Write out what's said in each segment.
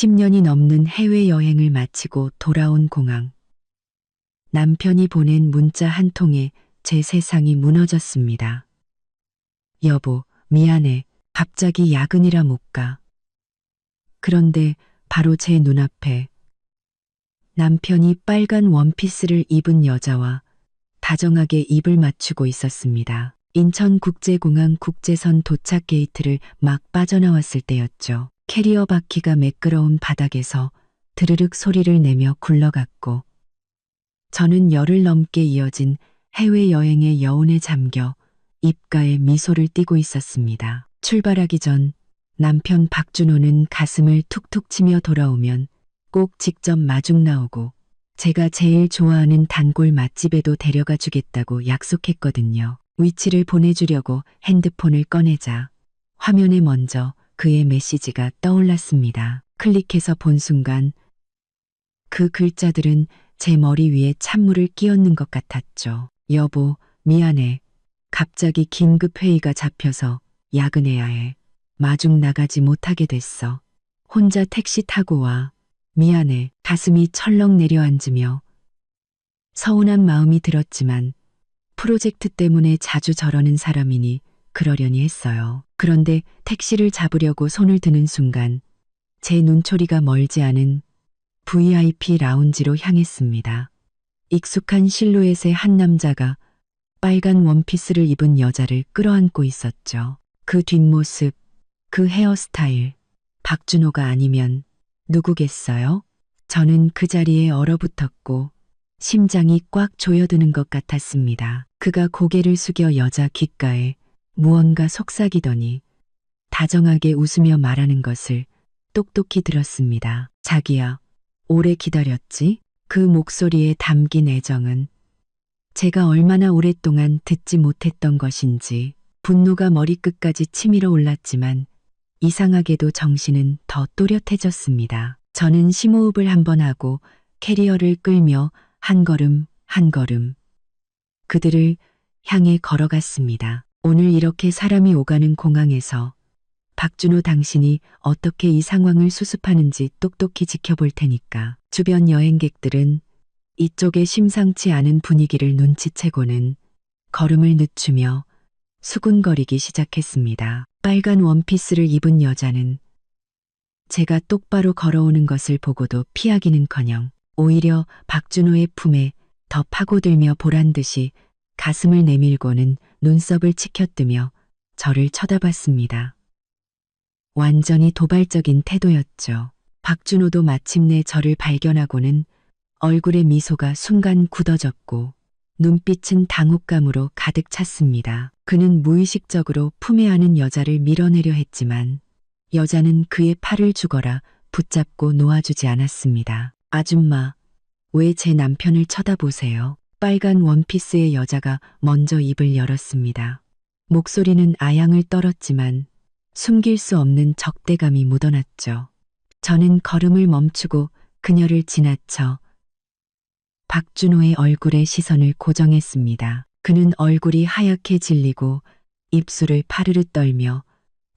10년이 넘는 해외여행을 마치고 돌아온 공항. 남편이 보낸 문자 한 통에 제 세상이 무너졌습니다. 여보, 미안해. 갑자기 야근이라 못 가. 그런데 바로 제 눈앞에 남편이 빨간 원피스를 입은 여자와 다정하게 입을 맞추고 있었습니다. 인천국제공항 국제선 도착 게이트를 막 빠져나왔을 때였죠. 캐리어 바퀴가 매끄러운 바닥에서 드르륵 소리를 내며 굴러갔고, 저는 열흘 넘게 이어진 해외여행의 여운에 잠겨 입가에 미소를 띠고 있었습니다. 출발하기 전 남편 박준호는 가슴을 툭툭 치며 돌아오면 꼭 직접 마중 나오고 제가 제일 좋아하는 단골 맛집에도 데려가 주겠다고 약속했거든요. 위치를 보내주려고 핸드폰을 꺼내자 화면에 먼저 그의 메시지가 떠올랐습니다. 클릭해서 본 순간 그 글자들은 제 머리 위에 찬물을 끼얹는 것 같았죠. 여보, 미안해. 갑자기 긴급 회의가 잡혀서 야근해야 해. 마중 나가지 못하게 됐어. 혼자 택시 타고 와. 미안해. 가슴이 철렁 내려앉으며 서운한 마음이 들었지만 프로젝트 때문에 자주 저러는 사람이니 그러려니 했어요. 그런데 택시를 잡으려고 손을 드는 순간 제 눈초리가 멀지 않은 VIP 라운지로 향했습니다. 익숙한 실루엣의 한 남자가 빨간 원피스를 입은 여자를 끌어안고 있었죠. 그 뒷모습, 그 헤어스타일, 박준호가 아니면 누구겠어요? 저는 그 자리에 얼어붙었고 심장이 꽉 조여드는 것 같았습니다. 그가 고개를 숙여 여자 귓가에 무언가 속삭이더니 다정하게 웃으며 말하는 것을 똑똑히 들었습니다. 자기야, 오래 기다렸지? 그 목소리에 담긴 애정은 제가 얼마나 오랫동안 듣지 못했던 것인지 분노가 머리끝까지 치밀어 올랐지만 이상하게도 정신은 더 또렷해졌습니다. 저는 심호흡을 한번 하고 캐리어를 끌며 한 걸음 한 걸음 그들을 향해 걸어갔습니다. 오늘 이렇게 사람이 오가는 공항에서 박준호 당신이 어떻게 이 상황을 수습하는지 똑똑히 지켜볼 테니까. 주변 여행객들은 이쪽의 심상치 않은 분위기를 눈치채고는 걸음을 늦추며 수군거리기 시작했습니다. 빨간 원피스를 입은 여자는 제가 똑바로 걸어오는 것을 보고도 피하기는커녕 오히려 박준호의 품에 더 파고들며 보란듯이 가슴을 내밀고는 눈썹을 치켜뜨며 저를 쳐다봤습니다. 완전히 도발적인 태도였죠. 박준호도 마침내 저를 발견하고는 얼굴의 미소가 순간 굳어졌고 눈빛은 당혹감으로 가득 찼습니다. 그는 무의식적으로 품에 안은 여자를 밀어내려 했지만 여자는 그의 팔을 죽어라 붙잡고 놓아주지 않았습니다. 아줌마, 왜 제 남편을 쳐다보세요? 빨간 원피스의 여자가 먼저 입을 열었습니다. 목소리는 아양을 떨었지만 숨길 수 없는 적대감이 묻어났죠. 저는 걸음을 멈추고 그녀를 지나쳐 박준호의 얼굴에 시선을 고정했습니다. 그는 얼굴이 하얗게 질리고 입술을 파르르 떨며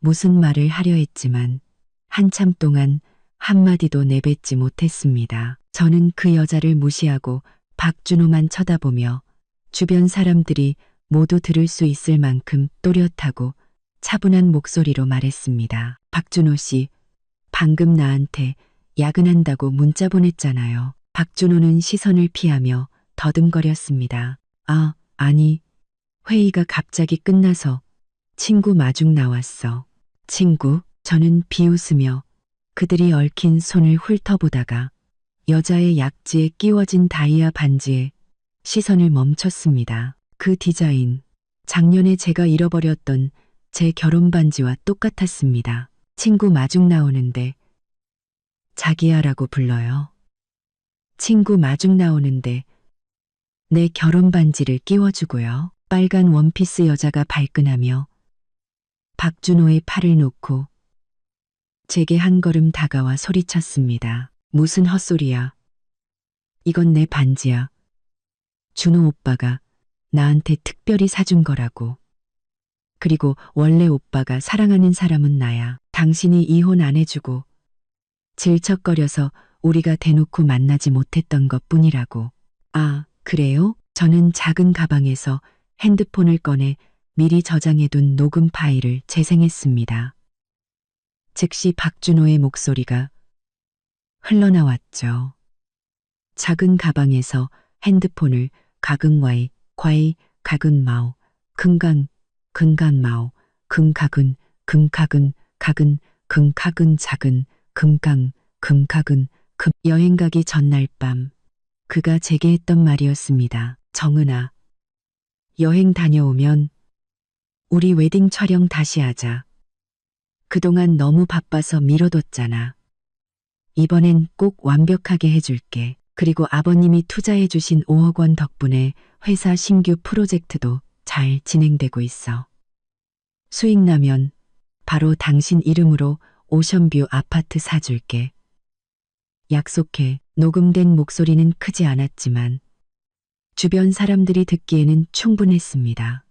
무슨 말을 하려 했지만 한참 동안 한마디도 내뱉지 못했습니다. 저는 그 여자를 무시하고 박준호만 쳐다보며 주변 사람들이 모두 들을 수 있을 만큼 또렷하고 차분한 목소리로 말했습니다. 박준호 씨, 방금 나한테 야근한다고 문자 보냈잖아요. 박준호는 시선을 피하며 더듬거렸습니다. 아니, 회의가 갑자기 끝나서 친구 마중 나왔어. 친구? 저는 비웃으며 그들이 얽힌 손을 훑어보다가 여자의 약지에 끼워진 다이아 반지에 시선을 멈췄습니다. 그 디자인, 작년에 제가 잃어버렸던 제 결혼 반지와 똑같았습니다. 친구 마중 나오는데 자기야라고 불러요. 친구 마중 나오는데 내 결혼 반지를 끼워주고요. 빨간 원피스 여자가 발끈하며 박준호의 팔을 놓고 제게 한 걸음 다가와 소리쳤습니다. 무슨 헛소리야. 이건 내 반지야. 준호 오빠가 나한테 특별히 사준 거라고. 그리고 원래 오빠가 사랑하는 사람은 나야. 당신이 이혼 안 해주고 질척거려서 우리가 대놓고 만나지 못했던 것 뿐이라고. 아, 그래요? 저는 작은 가방에서 핸드폰을 꺼내 미리 저장해둔 녹음 파일을 재생했습니다. 즉시 박준호의 목소리가 흘러나왔죠. 작은 가방에서 핸드폰을 가근와이, 과이, 가근마오, 근간, 근간마오, 근가근, 금가근, 가근, 금가근 작은, 금강, 금가근, 여행 가기 전날 밤 그가 제게 했던 말이었습니다. 정은아, 여행 다녀오면 우리 웨딩 촬영 다시 하자. 그동안 너무 바빠서 미뤄뒀잖아. 이번엔 꼭 완벽하게 해줄게. 그리고 아버님이 투자해주신 5억 원 덕분에 회사 신규 프로젝트도 잘 진행되고 있어. 수익 나면 바로 당신 이름으로 오션뷰 아파트 사줄게. 약속해. 녹음된 목소리는 크지 않았지만 주변 사람들이 듣기에는 충분했습니다.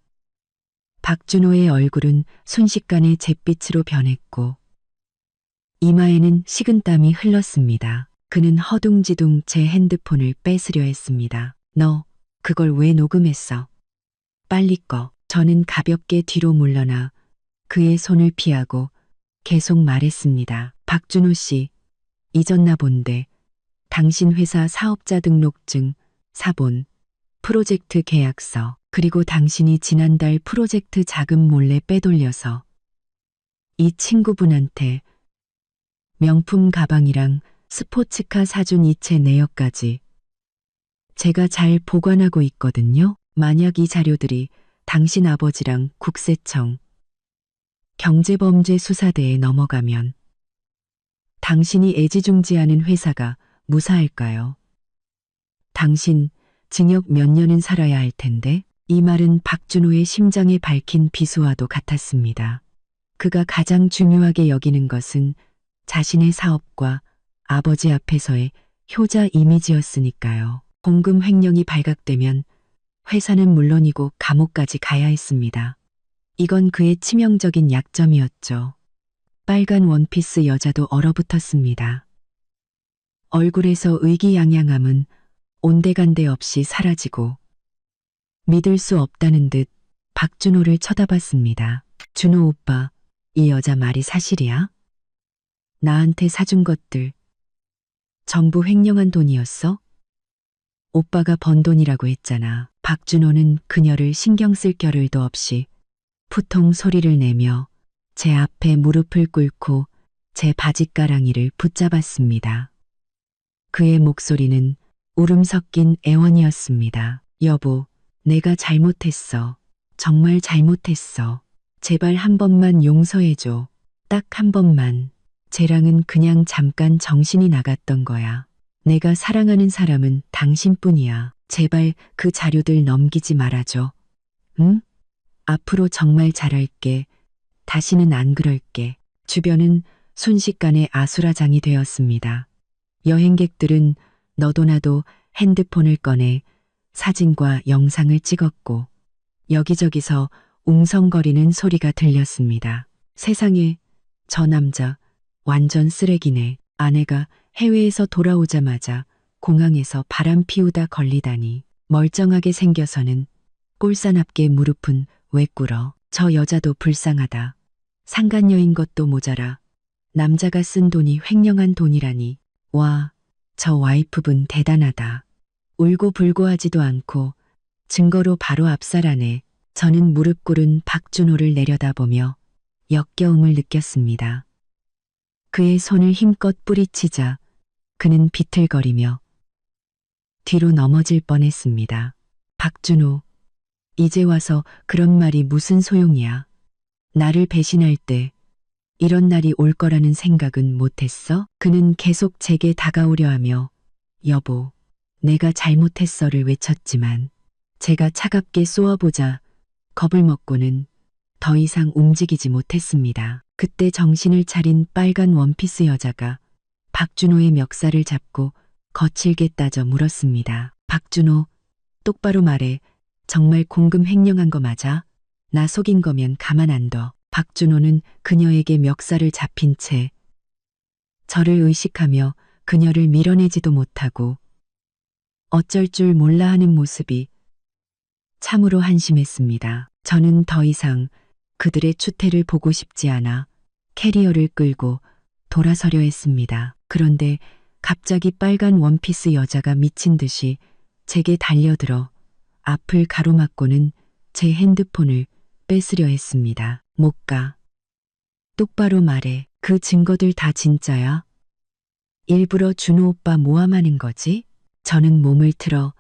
박준호의 얼굴은 순식간에 잿빛으로 변했고 이마에는 식은땀이 흘렀습니다. 그는 허둥지둥 제 핸드폰을 뺏으려 했습니다. 너 그걸 왜 녹음했어? 빨리 꺼. 저는 가볍게 뒤로 물러나 그의 손을 피하고 계속 말했습니다. 박준호 씨, 잊었나 본데 당신 회사 사업자 등록증, 사본, 프로젝트 계약서, 그리고 당신이 지난달 프로젝트 자금 몰래 빼돌려서 이 친구분한테 명품 가방이랑 스포츠카 사준 이체 내역까지 제가 잘 보관하고 있거든요. 만약 이 자료들이 당신 아버지랑 국세청, 경제범죄수사대에 넘어가면 당신이 애지중지하는 회사가 무사할까요? 당신 징역 몇 년은 살아야 할 텐데. 이 말은 박준호의 심장에 밝힌 비수와도 같았습니다. 그가 가장 중요하게 여기는 것은 자신의 사업과 아버지 앞에서의 효자 이미지였으니까요. 공금 횡령이 발각되면 회사는 물론이고 감옥까지 가야 했습니다. 이건 그의 치명적인 약점이었죠. 빨간 원피스 여자도 얼어붙었습니다. 얼굴에서 의기양양함은 온데간데 없이 사라지고 믿을 수 없다는 듯 박준호를 쳐다봤습니다. 준호 오빠, 이 여자 말이 사실이야? 나한테 사준 것들 전부 횡령한 돈이었어? 오빠가 번 돈이라고 했잖아. 박준호는 그녀를 신경 쓸 겨를도 없이 푸통 소리를 내며 제 앞에 무릎을 꿇고 제 바짓가랑이를 붙잡았습니다. 그의 목소리는 울음 섞인 애원이었습니다. 여보, 내가 잘못했어. 정말 잘못했어. 제발 한 번만 용서해줘. 딱 한 번만. 쟤랑은 그냥 잠깐 정신이 나갔던 거야. 내가 사랑하는 사람은 당신뿐이야. 제발 그 자료들 넘기지 말아줘. 응? 앞으로 정말 잘할게. 다시는 안 그럴게. 주변은 순식간에 아수라장이 되었습니다. 여행객들은 너도 나도 핸드폰을 꺼내 사진과 영상을 찍었고 여기저기서 웅성거리는 소리가 들렸습니다. 세상에, 저 남자 완전 쓰레기네. 아내가 해외에서 돌아오자마자 공항에서 바람 피우다 걸리다니. 멀쩡하게 생겨서는 꼴사납게 무릎은 왜 꿇어. 저 여자도 불쌍하다. 상간녀인 것도 모자라 남자가 쓴 돈이 횡령한 돈이라니. 와, 저 와이프분 대단하다. 울고 불고 하지도 않고 증거로 바로 압살하네. 저는 무릎 꿇은 박준호를 내려다보며 역겨움을 느꼈습니다. 그의 손을 힘껏 뿌리치자 그는 비틀거리며 뒤로 넘어질 뻔했습니다. 박준호, 이제 와서 그런 말이 무슨 소용이야. 나를 배신할 때 이런 날이 올 거라는 생각은 못했어? 그는 계속 제게 다가오려 하며 여보, 내가 잘못했어를 외쳤지만 제가 차갑게 쏘아보자 겁을 먹고는 더 이상 움직이지 못했습니다. 그때 정신을 차린 빨간 원피스 여자가 박준호의 멱살을 잡고 거칠게 따져 물었습니다. 박준호, 똑바로 말해. 정말 공금 횡령한 거 맞아? 나 속인 거면 가만 안 둬. 박준호는 그녀에게 멱살을 잡힌 채 저를 의식하며 그녀를 밀어내지도 못하고 어쩔 줄 몰라 하는 모습이 참으로 한심했습니다. 저는 더 이상 그들의 추태를 보고 싶지 않아 캐리어를 끌고 돌아서려 했습니다. 그런데 갑자기 빨간 원피스 여자가 미친 듯이 제게 달려들어 앞을 가로막고는 제 핸드폰을 뺏으려 했습니다. 못 가. 똑바로 말해. 그 증거들 다 진짜야? 일부러 준호 오빠 모함하는 거지? 저는 몸을 틀어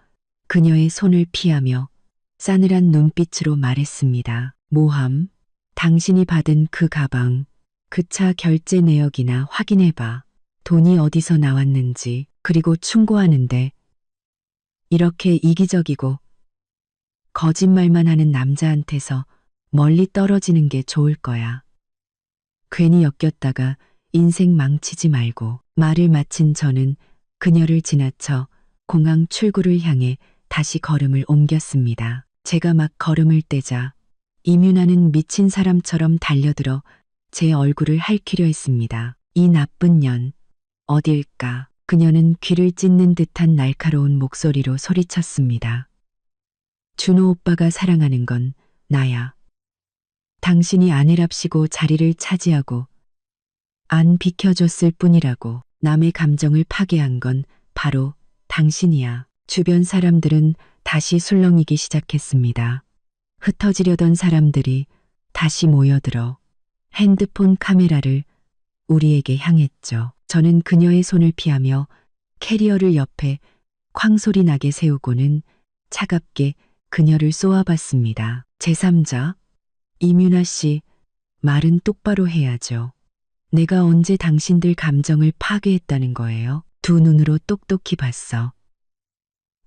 그녀의 손을 피하며 싸늘한 눈빛으로 말했습니다. 모함? 당신이 받은 그 가방, 그 차 결제 내역이나 확인해봐. 돈이 어디서 나왔는지, 그리고 충고하는데 이렇게 이기적이고 거짓말만 하는 남자한테서 멀리 떨어지는 게 좋을 거야. 괜히 엮였다가 인생 망치지 말고. 말을 마친 저는 그녀를 지나쳐 공항 출구를 향해 다시 걸음을 옮겼습니다. 제가 막 걸음을 떼자 이윤아는 미친 사람처럼 달려들어 제 얼굴을 핥히려 했습니다. 이 나쁜 년, 어딜까? 그녀는 귀를 찢는 듯한 날카로운 목소리로 소리쳤습니다. 준호 오빠가 사랑하는 건 나야. 당신이 아내랍시고 자리를 차지하고 안 비켜줬을 뿐이라고. 남의 감정을 파괴한 건 바로 당신이야. 주변 사람들은 다시 술렁이기 시작했습니다. 흩어지려던 사람들이 다시 모여들어 핸드폰 카메라를 우리에게 향했죠. 저는 그녀의 손을 피하며 캐리어를 옆에 쾅소리 나게 세우고는 차갑게 그녀를 쏘아봤습니다. 제3자, 이윤아 씨, 말은 똑바로 해야죠. 내가 언제 당신들 감정을 파괴했다는 거예요? 두 눈으로 똑똑히 봤어.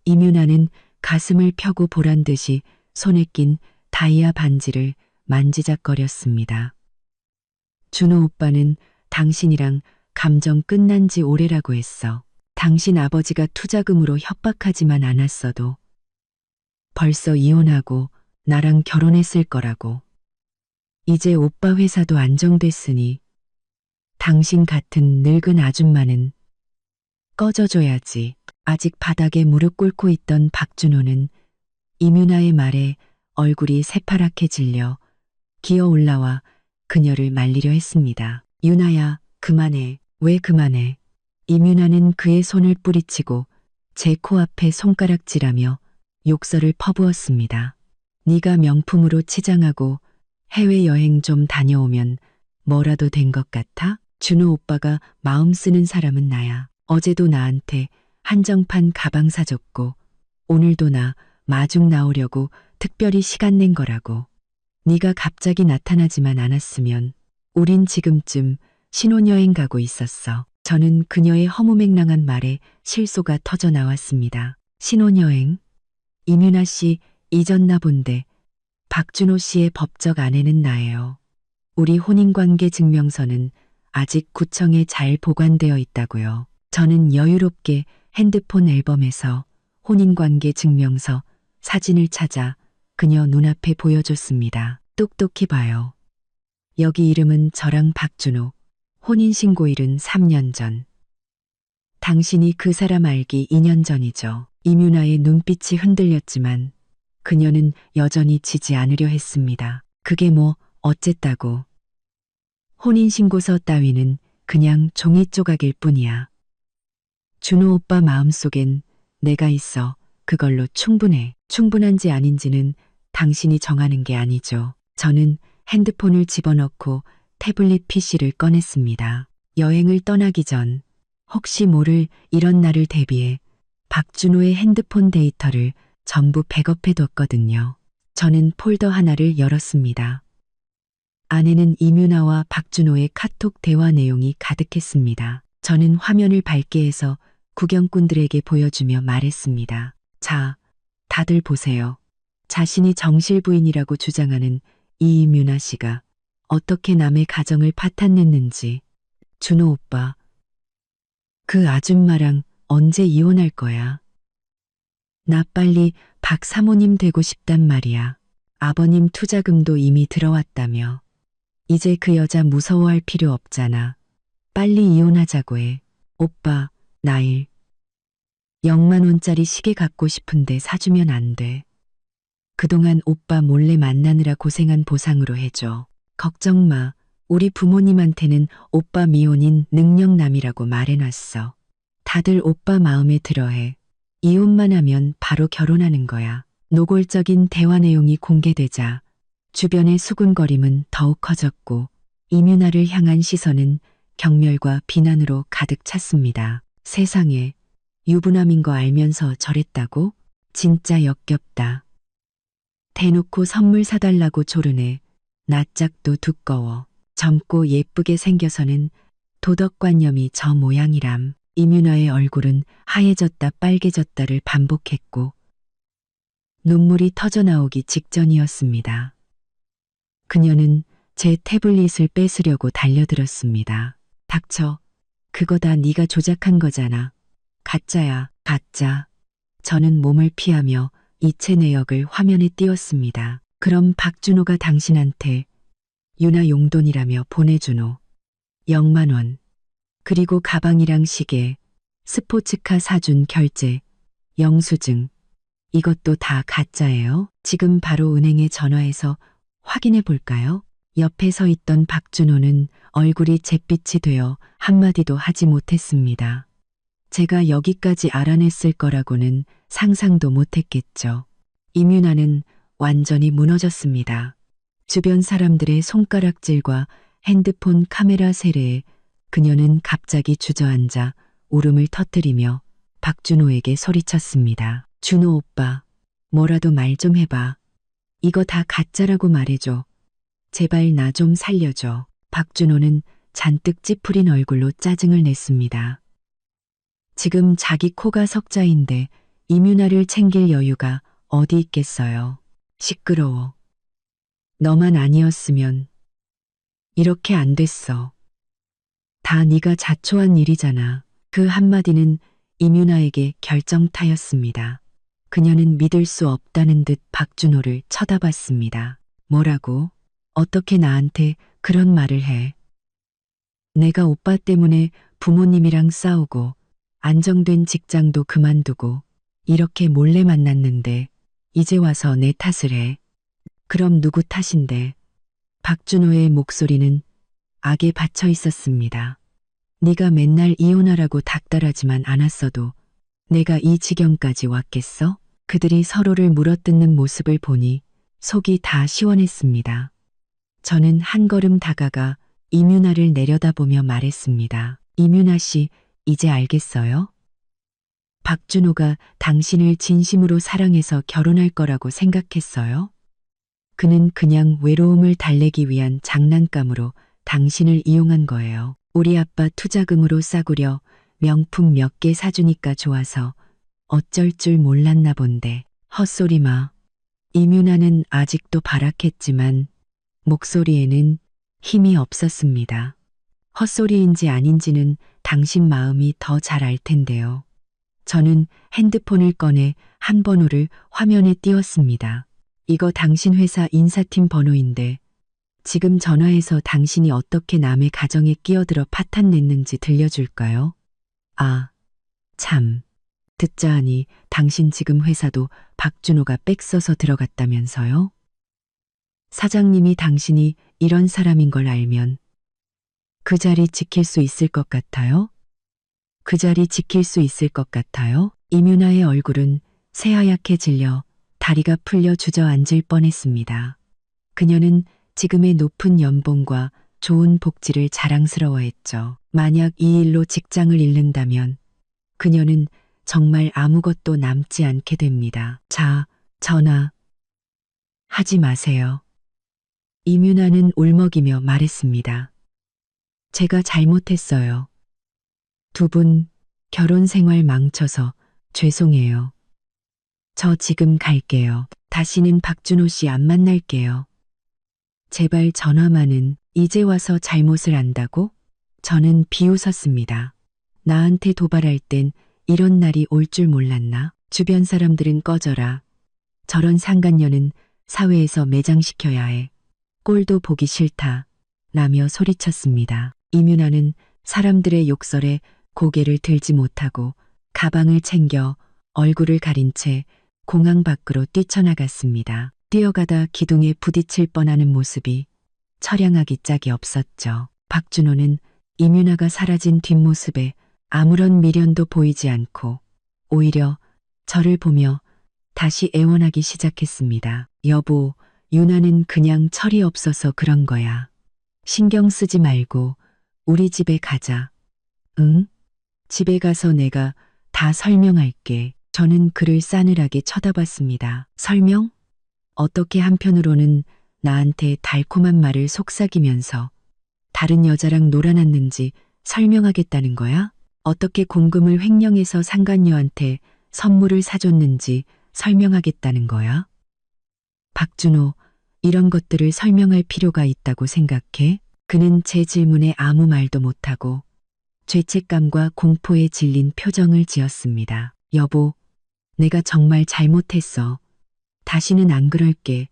이윤아는 가슴을 펴고 보란 듯이 손에 낀 다이아 반지를 만지작거렸습니다. 준호 오빠는 당신이랑 감정 끝난 지 오래라고 했어. 당신 아버지가 투자금으로 협박하지만 않았어도 벌써 이혼하고 나랑 결혼했을 거라고. 이제 오빠 회사도 안정됐으니 당신 같은 늙은 아줌마는 꺼져줘야지. 아직 바닥에 무릎 꿇고 있던 박준호는 이윤아의 말에 얼굴이 새파랗게 질려 기어 올라와 그녀를 말리려 했습니다. 윤아야, 그만해. 왜 그만해? 이윤아는 그의 손을 뿌리치고 제 코앞에 손가락질하며 욕설을 퍼부었습니다. 네가 명품으로 치장하고 해외여행 좀 다녀오면 뭐라도 된 것 같아? 준호 오빠가 마음 쓰는 사람은 나야. 어제도 나한테 한정판 가방 사줬고 오늘도 나 마중 나오려고 특별히 시간 낸 거라고. 네가 갑자기 나타나지만 않았으면 우린 지금쯤 신혼여행 가고 있었어. 저는 그녀의 허무맹랑한 말에 실소가 터져 나왔습니다. 신혼여행? 이윤아 씨 잊었나 본데 박준호 씨의 법적 아내는 나예요. 우리 혼인관계 증명서는 아직 구청에 잘 보관되어 있다고요. 저는 여유롭게 핸드폰 앨범에서 혼인관계 증명서 사진을 찾아 그녀 눈앞에 보여줬습니다. 똑똑히 봐요. 여기 이름은 저랑 박준호, 혼인신고일은 3년 전. 당신이 그 사람 알기 2년 전이죠. 이윤아의 눈빛이 흔들렸지만 그녀는 여전히 지지 않으려 했습니다. 그게 뭐 어쨌다고. 혼인신고서 따위는 그냥 종이 조각일 뿐이야. 준호 오빠 마음속엔 내가 있어. 그걸로 충분해. 충분한지 아닌지는 당신이 정하는 게 아니죠. 저는 핸드폰을 집어넣고 태블릿 PC를 꺼냈습니다. 여행을 떠나기 전 혹시 모를 이런 날을 대비해 박준호의 핸드폰 데이터를 전부 백업해 뒀거든요. 저는 폴더 하나를 열었습니다. 안에는 이윤아와 박준호의 카톡 대화 내용이 가득했습니다. 저는 화면을 밝게 해서 구경꾼들에게 보여주며 말했습니다. 자, 다들 보세요. 자신이 정실 부인이라고 주장하는 이윤아 씨가 어떻게 남의 가정을 파탄냈는지. 준호 오빠, 그 아줌마랑 언제 이혼할 거야? 나 빨리 박 사모님 되고 싶단 말이야. 아버님 투자금도 이미 들어왔다며. 이제 그 여자 무서워할 필요 없잖아. 빨리 이혼하자고 해. 오빠, 나일 0만 원짜리 시계 갖고 싶은데 사주면 안 돼. 그동안 오빠 몰래 만나느라 고생한 보상으로 해줘. 걱정 마. 우리 부모님한테는 오빠 미혼인 능력남이라고 말해놨어. 다들 오빠 마음에 들어해. 이혼만 하면 바로 결혼하는 거야. 노골적인 대화 내용이 공개되자 주변의 수군거림은 더욱 커졌고 이민아를 향한 시선은 경멸과 비난으로 가득 찼습니다. 세상에 유부남인 거 알면서 저랬다고? 진짜 역겹다. 대놓고 선물 사달라고 조르네. 낯짝도 두꺼워. 젊고 예쁘게 생겨서는 도덕관념이 저 모양이람. 이민아의 얼굴은 하얘졌다 빨개졌다를 반복했고 눈물이 터져나오기 직전이었습니다. 그녀는 제 태블릿을 뺏으려고 달려들었습니다. 닥쳐. 그거 다 네가 조작한 거잖아. 가짜야, 가짜. 저는 몸을 피하며 이체 내역을 화면에 띄웠습니다. 그럼 박준호가 당신한테 유나 용돈이라며 보내주노. 0만 원. 그리고 가방이랑 시계, 스포츠카 사준 결제, 영수증. 이것도 다 가짜예요. 지금 바로 은행에 전화해서 확인해 볼까요? 옆에 서 있던 박준호는 얼굴이 잿빛이 되어 한마디도 하지 못했습니다. 제가 여기까지 알아냈을 거라고는 상상도 못했겠죠. 이민아는 완전히 무너졌습니다. 주변 사람들의 손가락질과 핸드폰 카메라 세례에 그녀는 갑자기 주저앉아 울음을 터뜨리며 박준호에게 소리쳤습니다. 준호 오빠, 뭐라도 말 좀 해봐. 이거 다 가짜라고 말해줘. 제발 나 좀 살려줘. 박준호는 잔뜩 찌푸린 얼굴로 짜증을 냈습니다. 지금 자기 코가 석자인데 이민아를 챙길 여유가 어디 있겠어요. 시끄러워. 너만 아니었으면 이렇게 안 됐어. 다 네가 자초한 일이잖아. 그 한마디는 이민아에게 결정타였습니다. 그녀는 믿을 수 없다는 듯 박준호를 쳐다봤습니다. 뭐라고? 어떻게 나한테 그런 말을 해? 내가 오빠 때문에 부모님이랑 싸우고 안정된 직장도 그만두고 이렇게 몰래 만났는데 이제 와서 내 탓을 해. 그럼 누구 탓인데? 박준호의 목소리는 악에 받쳐 있었습니다. 네가 맨날 이혼하라고 닥달하지만 않았어도 내가 이 지경까지 왔겠어? 그들이 서로를 물어뜯는 모습을 보니 속이 다 시원했습니다. 저는 한 걸음 다가가 이민아를 내려다보며 말했습니다. 이민아 씨, 이제 알겠어요? 박준호가 당신을 진심으로 사랑해서 결혼할 거라고 생각했어요? 그는 그냥 외로움을 달래기 위한 장난감으로 당신을 이용한 거예요. 우리 아빠 투자금으로 싸구려 명품 몇 개 사주니까 좋아서 어쩔 줄 몰랐나 본데. 헛소리 마. 이민아는 아직도 발악했지만 목소리에는 힘이 없었습니다. 헛소리인지 아닌지는 당신 마음이 더 잘 알 텐데요. 저는 핸드폰을 꺼내 한 번호를 화면에 띄웠습니다. 이거 당신 회사 인사팀 번호인데 지금 전화해서 당신이 어떻게 남의 가정에 끼어들어 파탄 냈는지 들려줄까요? 아, 참. 듣자 하니 당신 지금 회사도 박준호가 백 써서 들어갔다면서요? 사장님이 당신이 이런 사람인 걸 알면 그 자리 지킬 수 있을 것 같아요? 그 자리 지킬 수 있을 것 같아요? 이민아의 얼굴은 새하얗게 질려 다리가 풀려 주저앉을 뻔했습니다. 그녀는 지금의 높은 연봉과 좋은 복지를 자랑스러워했죠. 만약 이 일로 직장을 잃는다면 그녀는 정말 아무것도 남지 않게 됩니다. 자, 전화 하지 마세요. 이민아는 울먹이며 말했습니다. 제가 잘못했어요. 두 분 결혼 생활 망쳐서 죄송해요. 저 지금 갈게요. 다시는 박준호 씨 안 만날게요. 제발 전화만은. 이제 와서 잘못을 안다고? 저는 비웃었습니다. 나한테 도발할 땐 이런 날이 올 줄 몰랐나? 주변 사람들은 꺼져라. 저런 상간녀는 사회에서 매장시켜야 해. 꼴도 보기 싫다. 라며 소리쳤습니다. 이민아는 사람들의 욕설에 고개를 들지 못하고 가방을 챙겨 얼굴을 가린 채 공항 밖으로 뛰쳐나갔습니다. 뛰어가다 기둥에 부딪힐 뻔하는 모습이 처량하기 짝이 없었죠. 박준호는 임윤아가 사라진 뒷모습에 아무런 미련도 보이지 않고 오히려 저를 보며 다시 애원하기 시작했습니다. 여보, 유나는 그냥 철이 없어서 그런 거야. 신경 쓰지 말고 우리 집에 가자. 응? 집에 가서 내가 다 설명할게. 저는 그를 싸늘하게 쳐다봤습니다. 설명? 어떻게 한편으로는 나한테 달콤한 말을 속삭이면서 다른 여자랑 놀아났는지 설명하겠다는 거야? 어떻게 공금을 횡령해서 상간녀한테 선물을 사줬는지 설명하겠다는 거야? 박준호, 이런 것들을 설명할 필요가 있다고 생각해? 그는 제 질문에 아무 말도 못하고 죄책감과 공포에 질린 표정을 지었습니다. 여보, 내가 정말 잘못했어. 다시는 안 그럴게.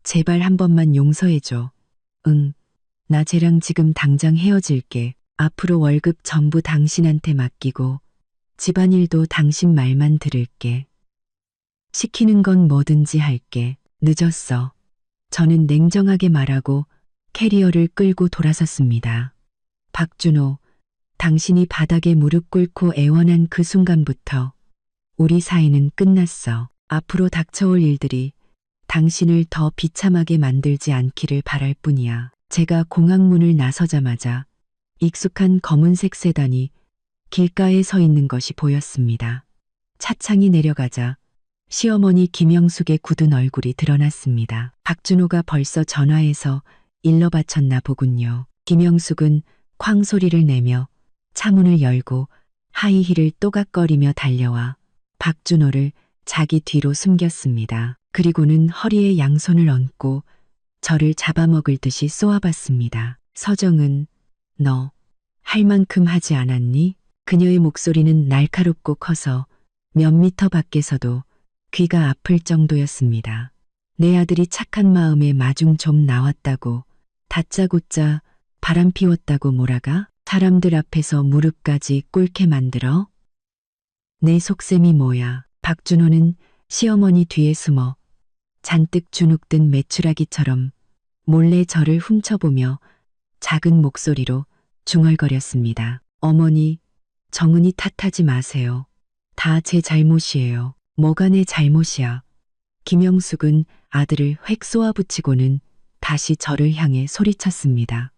제발 한 번만 용서해줘. 응, 나 쟤랑 지금 당장 헤어질게. 앞으로 월급 전부 당신한테 맡기고 집안일도 당신 말만 들을게. 시키는 건 뭐든지 할게. 늦었어. 저는 냉정하게 말하고 캐리어를 끌고 돌아섰습니다. 박준호, 당신이 바닥에 무릎 꿇고 애원한 그 순간부터 우리 사이는 끝났어. 앞으로 닥쳐올 일들이 당신을 더 비참하게 만들지 않기를 바랄 뿐이야. 제가 공항문을 나서자마자 익숙한 검은색 세단이 길가에 서 있는 것이 보였습니다. 차창이 내려가자 시어머니 김영숙의 굳은 얼굴이 드러났습니다. 박준호가 벌써 전화해서 일러 바쳤나 보군요. 김영숙은 쾅 소리를 내며 차문을 열고 하이힐을 또각거리며 달려와 박준호를 자기 뒤로 숨겼습니다. 그리고는 허리에 양손을 얹고 저를 잡아먹을 듯이 쏘아봤습니다. 서정은, 너 할 만큼 하지 않았니? 그녀의 목소리는 날카롭고 커서 몇 미터 밖에서도 귀가 아플 정도였습니다. 내 아들이 착한 마음에 마중 좀 나왔다고 다짜고짜 바람 피웠다고 몰아가? 사람들 앞에서 무릎까지 꿇게 만들어? 내 속셈이 뭐야? 박준호는 시어머니 뒤에 숨어 잔뜩 주눅든 메추라기처럼 몰래 저를 훔쳐보며 작은 목소리로 중얼거렸습니다. 어머니, 정은이 탓하지 마세요. 다 제 잘못이에요. 뭐가 내 잘못이야. 김영숙은 아들을 획 쏘아붙이고는 다시 저를 향해 소리쳤습니다.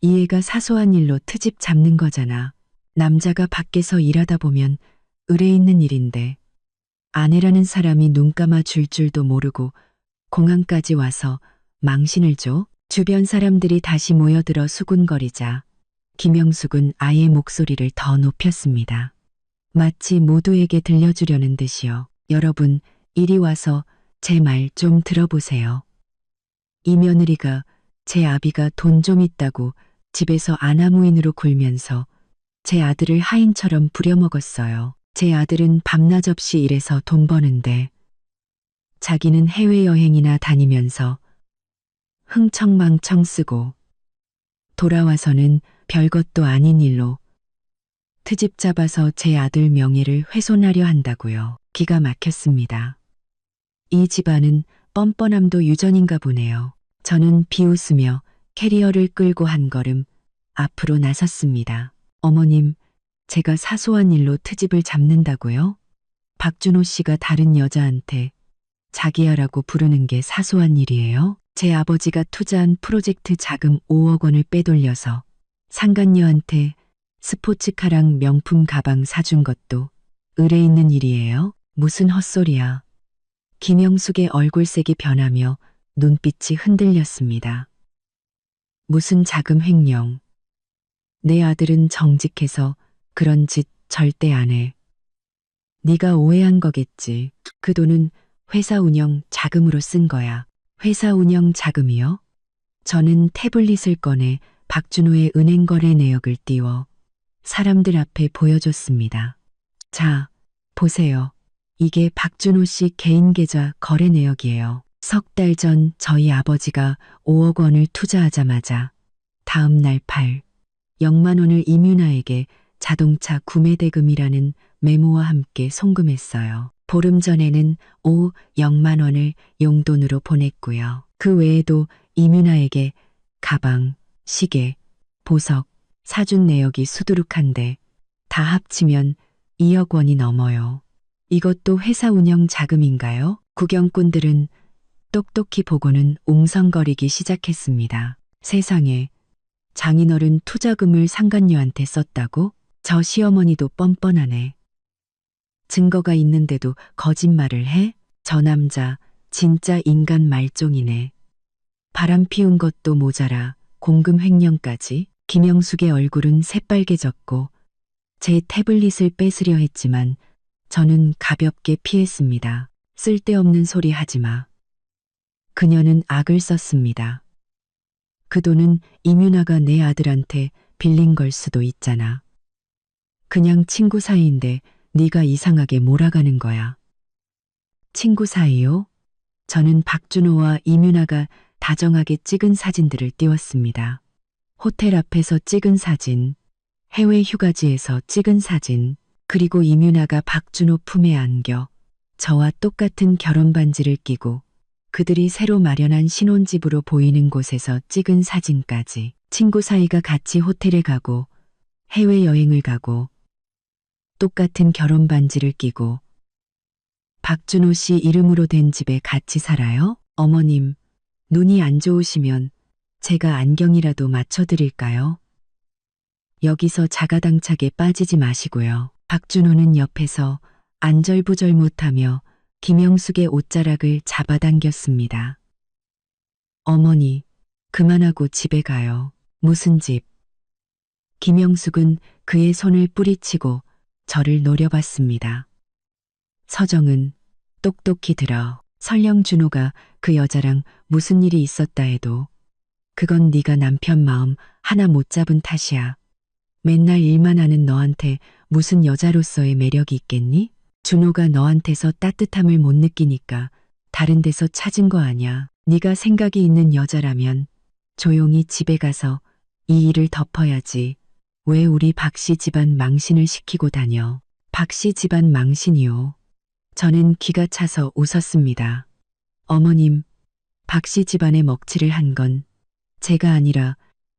이 애가 사소한 일로 트집 잡는 거잖아. 남자가 밖에서 일하다 보면 의뢰 있는 일인데 아내라는 사람이 눈 감아 줄 줄도 모르고 공항까지 와서 망신을 줘? 주변 사람들이 다시 모여들어 수군거리자 김영숙은 아이의 목소리를 더 높였습니다. 마치 모두에게 들려주려는 듯이요. 여러분, 이리 와서 제 말 좀 들어보세요. 이 며느리가 제 아비가 돈 좀 있다고 집에서 아나무인으로 굴면서 제 아들을 하인처럼 부려먹었어요. 제 아들은 밤낮 없이 일해서 돈 버는데 자기는 해외여행이나 다니면서 흥청망청 쓰고 돌아와서는 별것도 아닌 일로 트집 잡아서 제 아들 명예를 훼손하려 한다고요. 기가 막혔습니다. 이 집안은 뻔뻔함도 유전인가 보네요. 저는 비웃으며 캐리어를 끌고 한 걸음 앞으로 나섰습니다. 어머님, 제가 사소한 일로 트집을 잡는다고요? 박준호 씨가 다른 여자한테 자기야라고 부르는 게 사소한 일이에요? 제 아버지가 투자한 프로젝트 자금 5억 원을 빼돌려서 상간녀한테 스포츠카랑 명품 가방 사준 것도 의뢰 있는 일이에요? 무슨 헛소리야. 김영숙의 얼굴색이 변하며 눈빛이 흔들렸습니다. 무슨 자금 횡령. 내 아들은 정직해서 그런 짓 절대 안 해. 네가 오해한 거겠지. 그 돈은 회사 운영 자금으로 쓴 거야. 회사 운영 자금이요? 저는 태블릿을 꺼내 박준호의 은행 거래 내역을 띄워 사람들 앞에 보여줬습니다. 자, 보세요. 이게 박준호 씨 개인 계좌 거래 내역이에요. 석 달 전 저희 아버지가 5억 원을 투자하자마자 다음 날 8, 0만 원을 이뮤나에게 자동차 구매 대금이라는 메모와 함께 송금했어요. 보름 전에는 0만 원을 용돈으로 보냈고요. 그 외에도 이뮤나에게 가방, 시계, 보석 사준 내역이 수두룩한데 다 합치면 2억 원이 넘어요. 이것도 회사 운영 자금인가요? 구경꾼들은 똑똑히 보고는 웅성거리기 시작했습니다. 세상에, 장인어른 투자금을 상간녀한테 썼다고? 저 시어머니도 뻔뻔하네. 증거가 있는데도 거짓말을 해? 저 남자 진짜 인간 말종이네. 바람 피운 것도 모자라 공금 횡령까지. 김영숙의 얼굴은 새빨개졌고 제 태블릿을 뺏으려 했지만 저는 가볍게 피했습니다. 쓸데없는 소리 하지 마. 그녀는 악을 썼습니다. 그 돈은 이뮤나가 내 아들한테 빌린 걸 수도 있잖아. 그냥 친구 사이인데 네가 이상하게 몰아가는 거야. 친구 사이요? 저는 박준호와 이뮤나가 다정하게 찍은 사진들을 띄웠습니다. 호텔 앞에서 찍은 사진, 해외 휴가지에서 찍은 사진, 그리고 이뮤나가 박준호 품에 안겨 저와 똑같은 결혼 반지를 끼고 그들이 새로 마련한 신혼집으로 보이는 곳에서 찍은 사진까지. 친구 사이가 같이 호텔에 가고 해외여행을 가고 똑같은 결혼 반지를 끼고 박준호 씨 이름으로 된 집에 같이 살아요? 어머님, 눈이 안 좋으시면 제가 안경이라도 맞춰드릴까요? 여기서 자가당착에 빠지지 마시고요. 박준호는 옆에서 안절부절 못하며 김영숙의 옷자락을 잡아당겼습니다. 어머니, 그만하고 집에 가요. 무슨 집? 김영숙은 그의 손을 뿌리치고 저를 노려봤습니다. 서정은 똑똑히 들어. 설령 준호가 그 여자랑 무슨 일이 있었다 해도 그건 네가 남편 마음 하나 못 잡은 탓이야. 맨날 일만 하는 너한테 무슨 여자로서의 매력이 있겠니? 준호가 너한테서 따뜻함을 못 느끼니까 다른 데서 찾은 거 아냐. 네가 생각이 있는 여자라면 조용히 집에 가서 이 일을 덮어야지. 왜 우리 박씨 집안 망신을 시키고 다녀. 박씨 집안 망신이요. 저는 기가 차서 웃었습니다. 어머님, 박씨 집안에 먹칠을 한 건 제가 아니라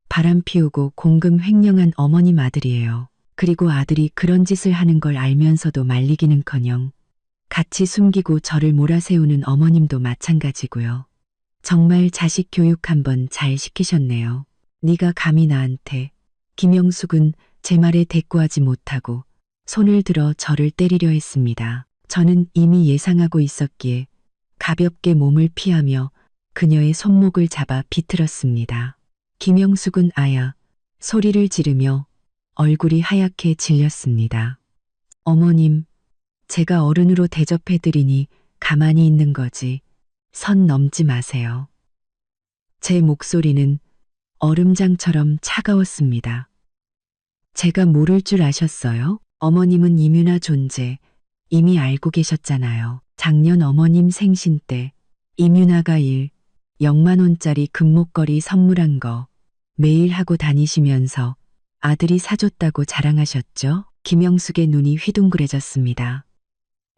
바람 피우고 공금 횡령한 어머님 아들이에요. 그리고 아들이 그런 짓을 하는 걸 알면서도 말리기는커녕 같이 숨기고 저를 몰아세우는 어머님도 마찬가지고요. 정말 자식 교육 한번 잘 시키셨네요. 네가 감히 나한테. 김영숙은 제 말에 대꾸하지 못하고 손을 들어 저를 때리려 했습니다. 저는 이미 예상하고 있었기에 가볍게 몸을 피하며 그녀의 손목을 잡아 비틀었습니다. 김영숙은 아야 소리를 지르며 얼굴이 하얗게 질렸습니다. 어머님, 제가 어른으로 대접해드리니 가만히 있는 거지. 선 넘지 마세요. 제 목소리는 얼음장처럼 차가웠습니다. 제가 모를 줄 아셨어요? 어머님은 이뮤나 존재 이미 알고 계셨잖아요. 작년 어머님 생신 때 이뮤나가 0만 원짜리 금목걸이 선물한 거 매일 하고 다니시면서 아들이 사줬다고 자랑하셨죠? 김영숙의 눈이 휘둥그레졌습니다.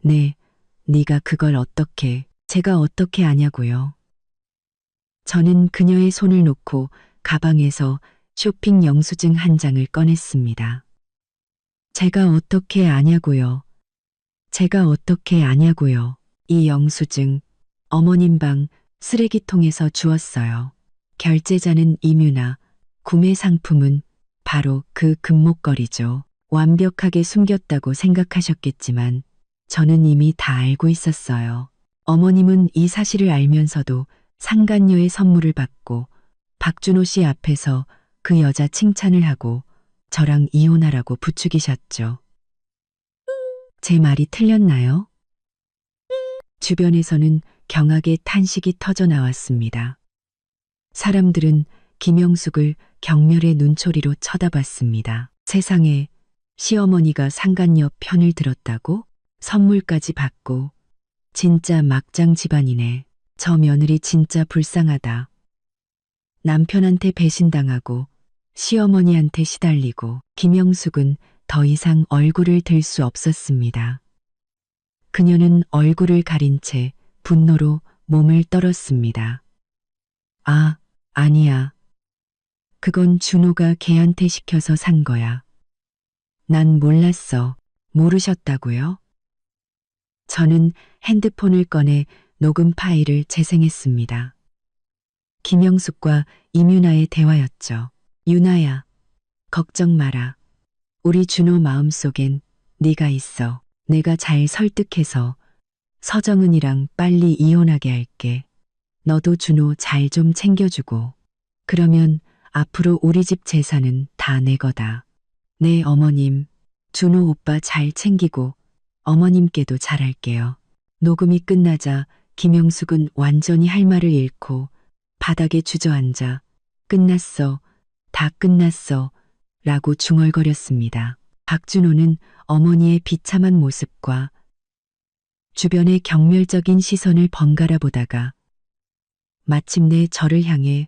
네, 네가 그걸 어떻게, 제가 어떻게 아냐고요. 저는 그녀의 손을 놓고 가방에서 쇼핑 영수증 한 장을 꺼냈습니다. 제가 어떻게 아냐고요. 제가 어떻게 아냐고요. 이 영수증 어머님 방 쓰레기통에서 주웠어요. 결제자는 이뮤나, 구매 상품은 바로 그 금목걸이죠. 완벽하게 숨겼다고 생각하셨겠지만 저는 이미 다 알고 있었어요. 어머님은 이 사실을 알면서도 상간녀의 선물을 받고 박준호 씨 앞에서 그 여자 칭찬을 하고 저랑 이혼하라고 부추기셨죠. 제 말이 틀렸나요? 주변에서는 경악의 탄식이 터져 나왔습니다. 사람들은 김영숙을 경멸의 눈초리로 쳐다봤습니다. 세상에 시어머니가 상간녀 편을 들었다고? 선물까지 받고 진짜 막장 집안이네. 저 며느리 진짜 불쌍하다. 남편한테 배신당하고 시어머니한테 시달리고 김영숙은 더 이상 얼굴을 들 수 없었습니다. 그녀는 얼굴을 가린 채 분노로 몸을 떨었습니다. 아, 아니야. 그건 준호가 걔한테 시켜서 산 거야. 난 몰랐어. 모르셨다고요? 저는 핸드폰을 꺼내 녹음 파일을 재생했습니다. 김영숙과 임윤아의 대화였죠. 윤아야, 걱정 마라. 우리 준호 마음속엔 네가 있어. 내가 잘 설득해서 서정은이랑 빨리 이혼하게 할게. 너도 준호 잘 좀 챙겨주고. 그러면 앞으로 우리 집 재산은 다 내 거다. 네, 어머님. 준호 오빠 잘 챙기고 어머님께도 잘할게요. 녹음이 끝나자 김영숙은 완전히 할 말을 잃고 바닥에 주저앉아 끝났어. 다 끝났어. 라고 중얼거렸습니다. 박준호는 어머니의 비참한 모습과 주변의 경멸적인 시선을 번갈아 보다가 마침내 저를 향해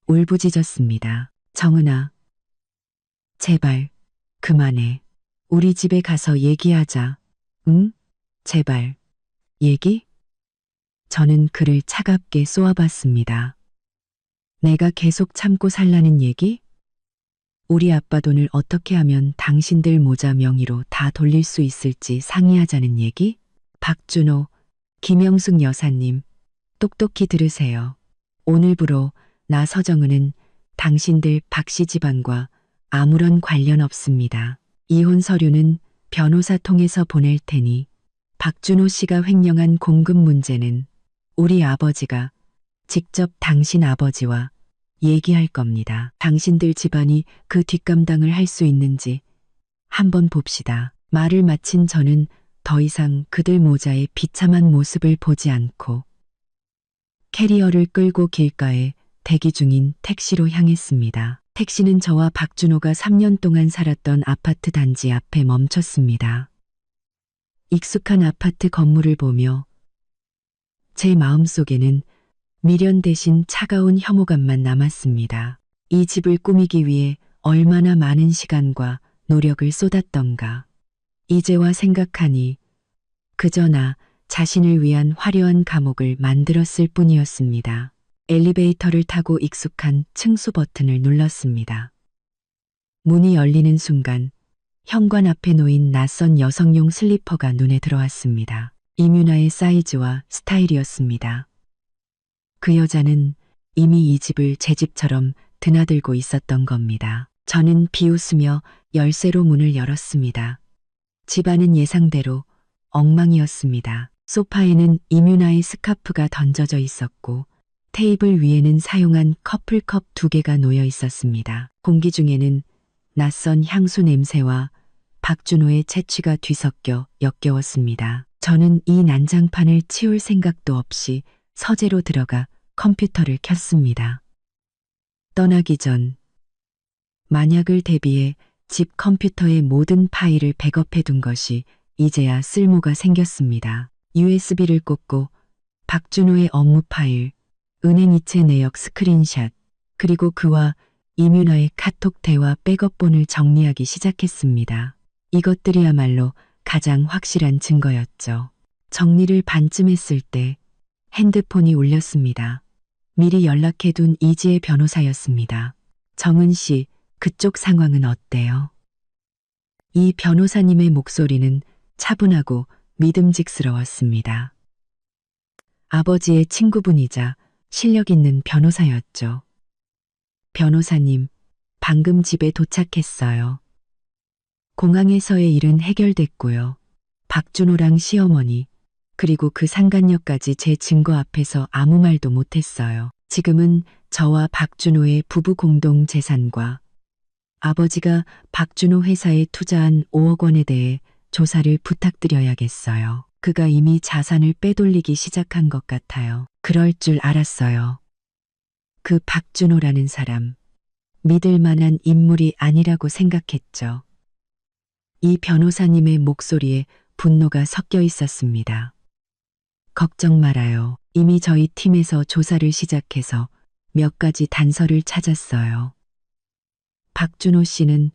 울부짖었습니다. 정은아, 제발 그만해. 우리 집에 가서 얘기하자. 응? 제발. 얘기? 저는 그를 차갑게 쏘아봤습니다. 내가 계속 참고 살라는 얘기? 우리 아빠 돈을 어떻게 하면 당신들 모자 명의로 다 돌릴 수 있을지 상의하자는 얘기? 박준호, 김영숙 여사님, 똑똑히 들으세요. 오늘부로 나 서정은은 당신들 박씨 집안과 아무런 관련 없습니다. 이혼 서류는 변호사 통해서 보낼 테니 박준호 씨가 횡령한 공금 문제는 우리 아버지가 직접 당신 아버지와 얘기할 겁니다. 당신들 집안이 그 뒷감당을 할 수 있는지 한번 봅시다. 말을 마친 저는 더 이상 그들 모자의 비참한 모습을 보지 않고 캐리어를 끌고 길가에 대기 중인 택시로 향했습니다. 택시는 저와 박준호가 3년 동안 살았던 아파트 단지 앞에 멈췄습니다. 익숙한 아파트 건물을 보며 제 마음속에는 미련 대신 차가운 혐오감만 남았습니다. 이 집을 꾸미기 위해 얼마나 많은 시간과 노력을 쏟았던가. 이제와 생각하니 그저 나 자신을 위한 화려한 감옥을 만들었을 뿐이었습니다. 엘리베이터를 타고 익숙한 층수 버튼을 눌렀습니다. 문이 열리는 순간 현관 앞에 놓인 낯선 여성용 슬리퍼가 눈에 들어왔습니다. 임윤아의 사이즈와 스타일이었습니다. 그 여자는 이미 이 집을 제 집처럼 드나들고 있었던 겁니다. 저는 비웃으며 열쇠로 문을 열었습니다. 집안은 예상대로 엉망이었습니다. 소파에는 임윤아의 스카프가 던져져 있었고 테이블 위에는 사용한 커플컵 2개가 놓여 있었습니다. 공기 중에는 낯선 향수 냄새와 박준호의 채취가 뒤섞여 역겨웠습니다. 저는 이 난장판을 치울 생각도 없이 서재로 들어가 컴퓨터를 켰습니다. 떠나기 전 만약을 대비해 집 컴퓨터의 모든 파일을 백업해 둔 것이 이제야 쓸모가 생겼습니다. USB를 꽂고 박준호의 업무 파일, 은행 이체 내역 스크린샷, 그리고 그와 임윤아의 카톡 대화 백업본을 정리하기 시작했습니다. 이것들이야말로 가장 확실한 증거였죠. 정리를 반쯤 했을 때 핸드폰이 울렸습니다. 미리 연락해둔 이지혜 변호사였습니다. 정은 씨, 그쪽 상황은 어때요? 이 변호사님의 목소리는 차분하고 믿음직스러웠습니다. 아버지의 친구분이자 실력 있는 변호사였죠. 변호사님, 방금 집에 도착했어요. 공항에서의 일은 해결됐고요. 박준호랑 시어머니, 그리고 그 상간녀까지 제 증거 앞에서 아무 말도 못했어요. 지금은 저와 박준호의 부부 공동 재산과 아버지가 박준호 회사에 투자한 5억 원에 대해 조사를 부탁드려야겠어요. 그가 이미 자산을 빼돌리기 시작한 것 같아요. 그럴 줄 알았어요. 그 박준호라는 사람, 믿을 만한 인물이 아니라고 생각했죠. 이 변호사님의 목소리에 분노가 섞여 있었습니다. 걱정 말아요. 이미 저희 팀에서 조사를 시작해서 몇 가지 단서를 찾았어요. 박준호 씨는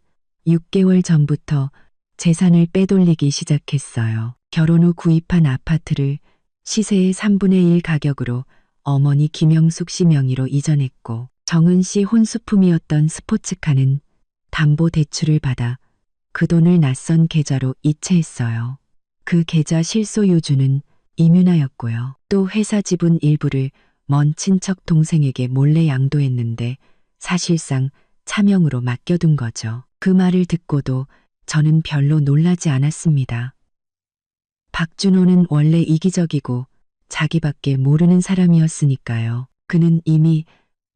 6개월 전부터 재산을 빼돌리기 시작했어요. 결혼 후 구입한 아파트를 시세의 3분의 1 가격으로 어머니 김영숙 씨 명의로 이전했고, 정은 씨 혼수품이었던 스포츠카는 담보 대출을 받아 그 돈을 낯선 계좌로 이체했어요. 그 계좌 실소유주는 이민아였고요. 또 회사 지분 일부를 먼 친척 동생에게 몰래 양도했는데 사실상 차명으로 맡겨둔 거죠. 그 말을 듣고도 저는 별로 놀라지 않았습니다. 박준호는 원래 이기적이고 자기밖에 모르는 사람이었으니까요. 그는 이미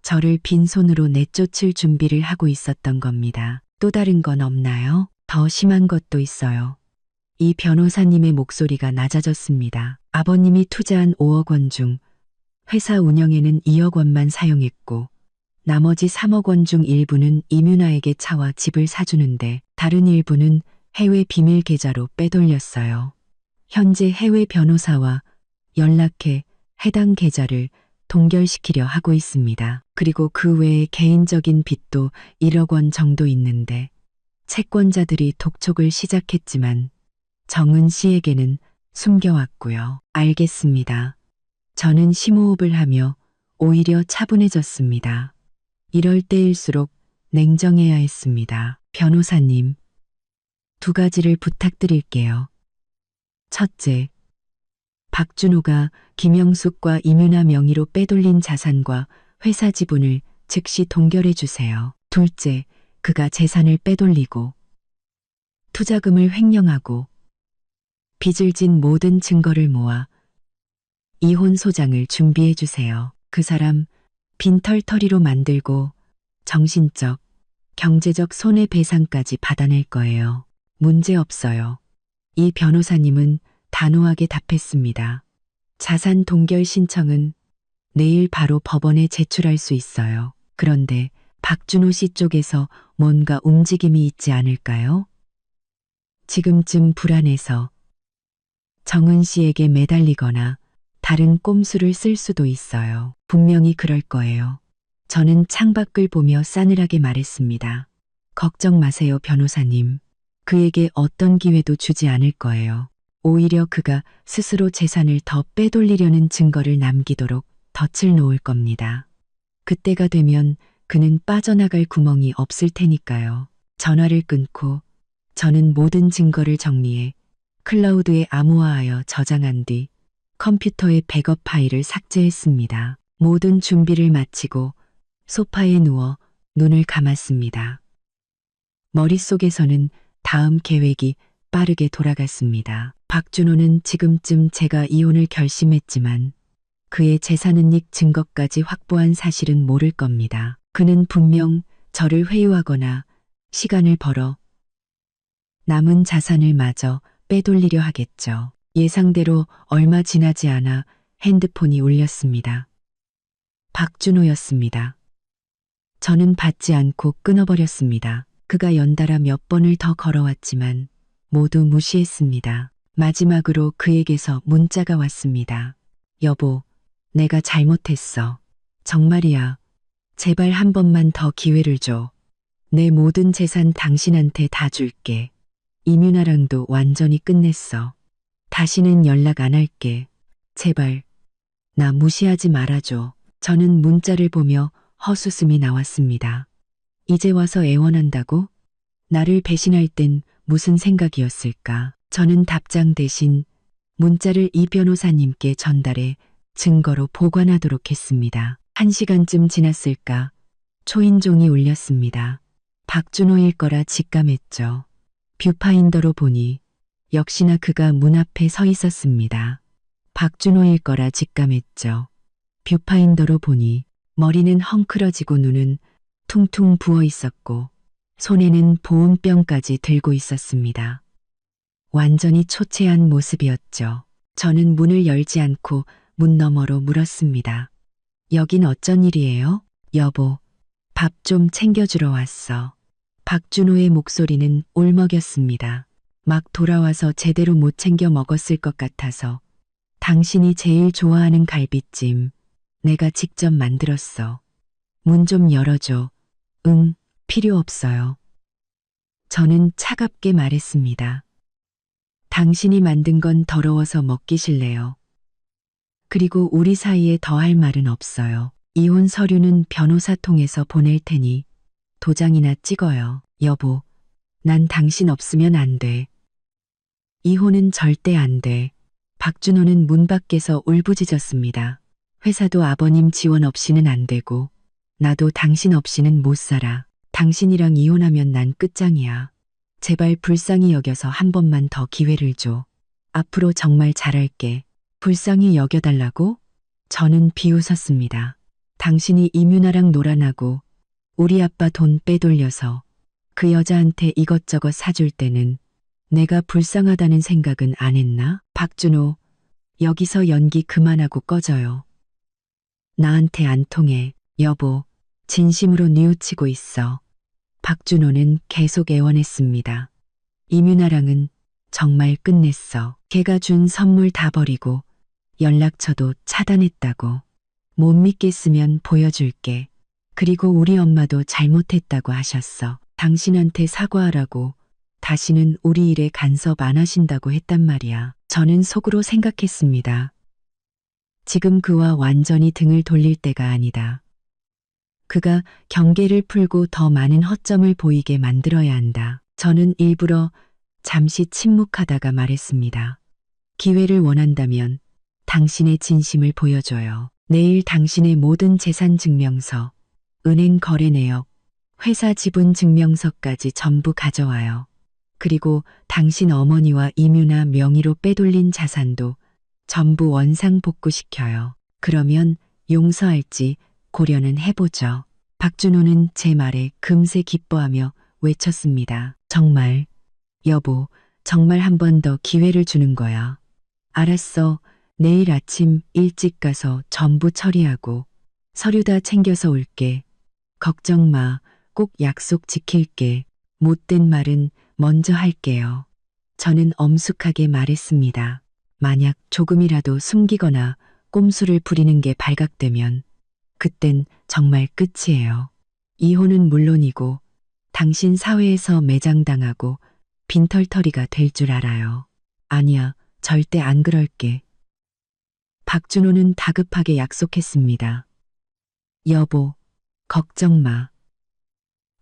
저를 빈손으로 내쫓을 준비를 하고 있었던 겁니다. 또 다른 건 없나요? 더 심한 것도 있어요. 이 변호사님의 목소리가 낮아졌습니다. 아버님이 투자한 5억 원 중 회사 운영에는 2억 원만 사용했고, 나머지 3억 원 중 일부는 이민아에게 차와 집을 사주는데 다른 일부는 해외 비밀 계좌로 빼돌렸어요. 현재 해외 변호사와 연락해 해당 계좌를 동결시키려 하고 있습니다. 그리고 그 외에 개인적인 빚도 1억 원 정도 있는데 채권자들이 독촉을 시작했지만 정은 씨에게는 숨겨왔고요. 알겠습니다. 저는 심호흡을 하며 오히려 차분해졌습니다. 이럴 때일수록 냉정해야 했습니다. 변호사님, 2가지를 부탁드릴게요. 첫째, 박준호가 김영숙과 이민아 명의로 빼돌린 자산과 회사 지분을 즉시 동결해 주세요. 둘째, 그가 재산을 빼돌리고 투자금을 횡령하고 빚을 진 모든 증거를 모아 이혼 소장을 준비해 주세요. 그 사람 빈털터리로 만들고 정신적, 경제적 손해배상까지 받아낼 거예요. 문제 없어요. 이 변호사님은 단호하게 답했습니다. 자산 동결 신청은 내일 바로 법원에 제출할 수 있어요. 그런데 박준호 씨 쪽에서 뭔가 움직임이 있지 않을까요? 지금쯤 불안해서 정은 씨에게 매달리거나 다른 꼼수를 쓸 수도 있어요. 분명히 그럴 거예요. 저는 창밖을 보며 싸늘하게 말했습니다. 걱정 마세요, 변호사님. 그에게 어떤 기회도 주지 않을 거예요. 오히려 그가 스스로 재산을 더 빼돌리려는 증거를 남기도록 덫을 놓을 겁니다. 그때가 되면 그는 빠져나갈 구멍이 없을 테니까요. 전화를 끊고 저는 모든 증거를 정리해 클라우드에 암호화하여 저장한 뒤 컴퓨터의 백업 파일을 삭제했습니다. 모든 준비를 마치고 소파에 누워 눈을 감았습니다. 머릿속에서는 다음 계획이 빠르게 돌아갔습니다. 박준호는 지금쯤 제가 이혼을 결심했지만 그의 재산은닉 증거까지 확보한 사실은 모를 겁니다. 그는 분명 저를 회유하거나 시간을 벌어 남은 자산을 마저 빼돌리려 하겠죠. 예상대로 얼마 지나지 않아 핸드폰이 울렸습니다. 박준호였습니다. 저는 받지 않고 끊어버렸습니다. 그가 연달아 몇 번을 더 걸어왔지만 모두 무시했습니다. 마지막으로 그에게서 문자가 왔습니다. 여보, 내가 잘못했어. 정말이야. 제발 한 번만 더 기회를 줘. 내 모든 재산 당신한테 다 줄게. 이민아랑도 완전히 끝냈어. 다시는 연락 안 할게. 제발, 나 무시하지 말아줘. 저는 문자를 보며 헛웃음이 나왔습니다. 이제 와서 애원한다고? 나를 배신할 땐 무슨 생각이었을까? 저는 답장 대신 문자를 이 변호사님께 전달해 증거로 보관하도록 했습니다. 1시간쯤 지났을까? 초인종이 울렸습니다. 박준호일 거라 직감했죠. 뷰파인더로 보니 역시나 그가 문 앞에 서 있었습니다. 박준호일 거라 직감했죠. 뷰파인더로 보니 머리는 헝클어지고 눈은 퉁퉁 부어 있었고 손에는 보온병까지 들고 있었습니다. 완전히 초췌한 모습이었죠. 저는 문을 열지 않고 문 너머로 물었습니다. 여긴 어쩐 일이에요? 여보, 밥 좀 챙겨주러 왔어. 박준호의 목소리는 울먹였습니다. 막 돌아와서 제대로 못 챙겨 먹었을 것 같아서. 당신이 제일 좋아하는 갈비찜 내가 직접 만들었어. 문 좀 열어줘. 응. 필요 없어요. 저는 차갑게 말했습니다. 당신이 만든 건 더러워서 먹기 싫네요. 그리고 우리 사이에 더 할 말은 없어요. 이혼 서류는 변호사 통해서 보낼 테니 도장이나 찍어요. 여보, 난 당신 없으면 안 돼. 이혼은 절대 안 돼. 박준호는 문 밖에서 울부짖었습니다. 회사도 아버님 지원 없이는 안 되고 나도 당신 없이는 못 살아. 당신이랑 이혼하면 난 끝장이야. 제발 불쌍히 여겨서 한 번만 더 기회를 줘. 앞으로 정말 잘할게. 불쌍히 여겨달라고? 저는 비웃었습니다. 당신이 이민아랑 놀아나고 우리 아빠 돈 빼돌려서 그 여자한테 이것저것 사줄 때는 내가 불쌍하다는 생각은 안 했나? 박준호, 여기서 연기 그만하고 꺼져요. 나한테 안 통해. 여보, 진심으로 뉘우치고 있어. 박준호는 계속 애원했습니다. 이민아랑은 정말 끝냈어. 걔가 준 선물 다 버리고 연락처도 차단했다고. 못 믿겠으면 보여줄게. 그리고 우리 엄마도 잘못했다고 하셨어. 당신한테 사과하라고 다시는 우리 일에 간섭 안 하신다고 했단 말이야. 저는 속으로 생각했습니다. 지금 그와 완전히 등을 돌릴 때가 아니다. 그가 경계를 풀고 더 많은 허점을 보이게 만들어야 한다. 저는 일부러 잠시 침묵하다가 말했습니다. 기회를 원한다면 당신의 진심을 보여줘요. 내일 당신의 모든 재산 증명서, 은행 거래 내역, 회사 지분 증명서까지 전부 가져와요. 그리고 당신 어머니와 이민아 명의로 빼돌린 자산도 전부 원상복구시켜요. 그러면 용서할지 고려는 해보죠. 박준호는 제 말에 금세 기뻐하며 외쳤습니다. 정말, 여보, 정말 한 번 더 기회를 주는 거야. 알았어. 내일 아침 일찍 가서 전부 처리하고 서류 다 챙겨서 올게. 걱정 마. 꼭 약속 지킬게. 못된 말은 먼저 할게요. 저는 엄숙하게 말했습니다. 만약 조금이라도 숨기거나 꼼수를 부리는 게 발각되면 그땐 정말 끝이에요. 이혼은 물론이고 당신 사회에서 매장당하고 빈털터리가 될 줄 알아요. 아니야, 절대 안 그럴게. 박준호는 다급하게 약속했습니다. 여보, 걱정 마.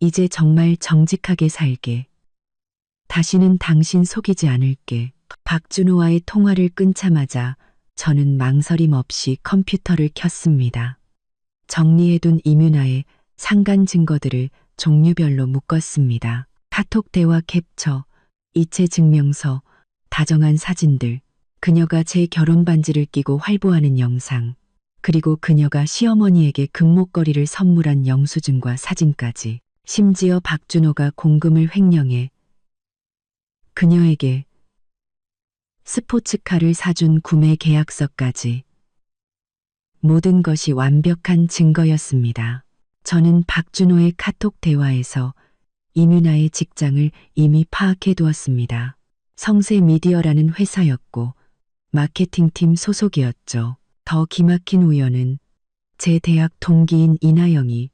이제 정말 정직하게 살게. 다시는 당신 속이지 않을게. 박준호와의 통화를 끊자마자 저는 망설임 없이 컴퓨터를 켰습니다. 정리해둔 이민아의 상간 증거들을 종류별로 묶었습니다. 카톡 대화 캡처, 이체 증명서, 다정한 사진들, 그녀가 제 결혼 반지를 끼고 활보하는 영상, 그리고 그녀가 시어머니에게 금목걸이를 선물한 영수증과 사진까지, 심지어 박준호가 공금을 횡령해 그녀에게 스포츠카를 사준 구매 계약서까지. 모든 것이 완벽한 증거였습니다. 저는 박준호의 카톡 대화에서 이민아의 직장을 이미 파악해 두었습니다. 성세 미디어라는 회사였고 마케팅팀 소속이었죠. 더 기막힌 우연은 제 대학 동기인 이나영이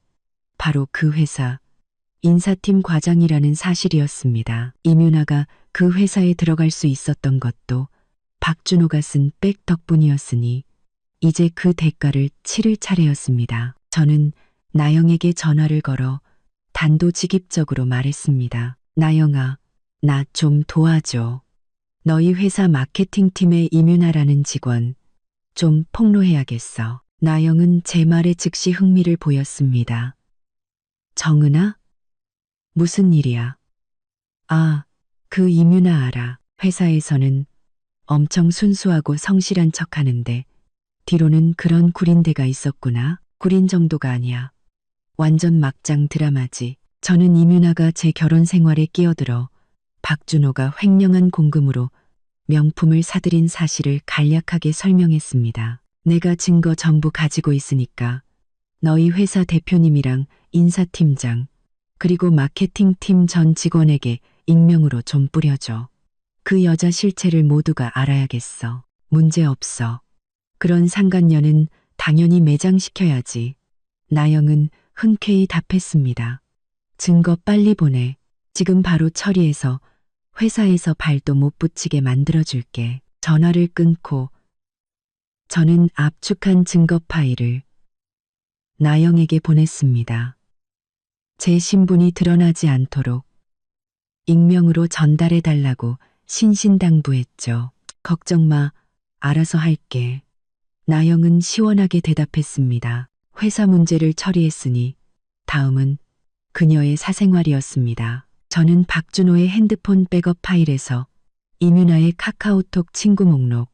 바로 그 회사 인사팀 과장이라는 사실이었습니다. 이민아가 그 회사에 들어갈 수 있었던 것도 박준호가 쓴 백 덕분이었으니 이제 그 대가를 치를 차례였습니다. 저는 나영에게 전화를 걸어 단도직입적으로 말했습니다. 나영아, 나 좀 도와줘. 너희 회사 마케팅팀의 이민아라는 직원 좀 폭로해야겠어. 나영은 제 말에 즉시 흥미를 보였습니다. 정은아? 무슨 일이야? 아, 그 이민아 알아. 회사에서는 엄청 순수하고 성실한 척하는데 뒤로는 그런 구린데가 있었구나. 구린 정도가 아니야. 완전 막장 드라마지. 저는 이민아가 제 결혼 생활에 끼어들어 박준호가 횡령한 공금으로 명품을 사들인 사실을 간략하게 설명했습니다. 내가 증거 전부 가지고 있으니까 너희 회사 대표님이랑 인사팀장 그리고 마케팅팀 전 직원에게 익명으로 좀 뿌려줘. 그 여자 실체를 모두가 알아야겠어. 문제 없어. 그런 상간녀는 당연히 매장시켜야지. 나영은 흔쾌히 답했습니다. 증거 빨리 보내. 지금 바로 처리해서 회사에서 발도 못 붙이게 만들어줄게. 전화를 끊고 저는 압축한 증거 파일을 나영에게 보냈습니다. 제 신분이 드러나지 않도록 익명으로 전달해달라고 신신당부했죠. 걱정 마. 알아서 할게. 나영은 시원하게 대답했습니다. 회사 문제를 처리했으니 다음은 그녀의 사생활이었습니다. 저는 박준호의 핸드폰 백업 파일에서 이뮤나의 카카오톡 친구 목록,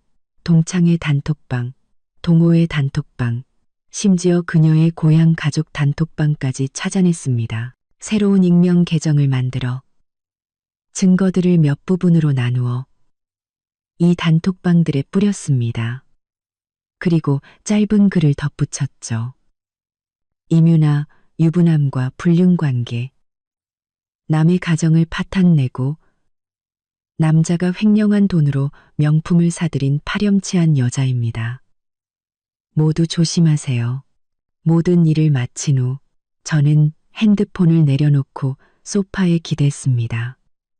동창의 단톡방, 동호의 단톡방, 심지어 그녀의 고향 가족 단톡방까지 찾아냈습니다. 새로운 익명 계정을 만들어 증거들을 몇 부분으로 나누어 이 단톡방들에 뿌렸습니다. 그리고 짧은 글을 덧붙였죠. 이뮤나, 유부남과 불륜관계, 남의 가정을 파탄내고 남자가 횡령한 돈으로 명품을 사들인 파렴치한 여자입니다. 모두 조심하세요. 모든 일을 마친 후 저는 핸드폰을 내려놓고 소파에 기댔습니다.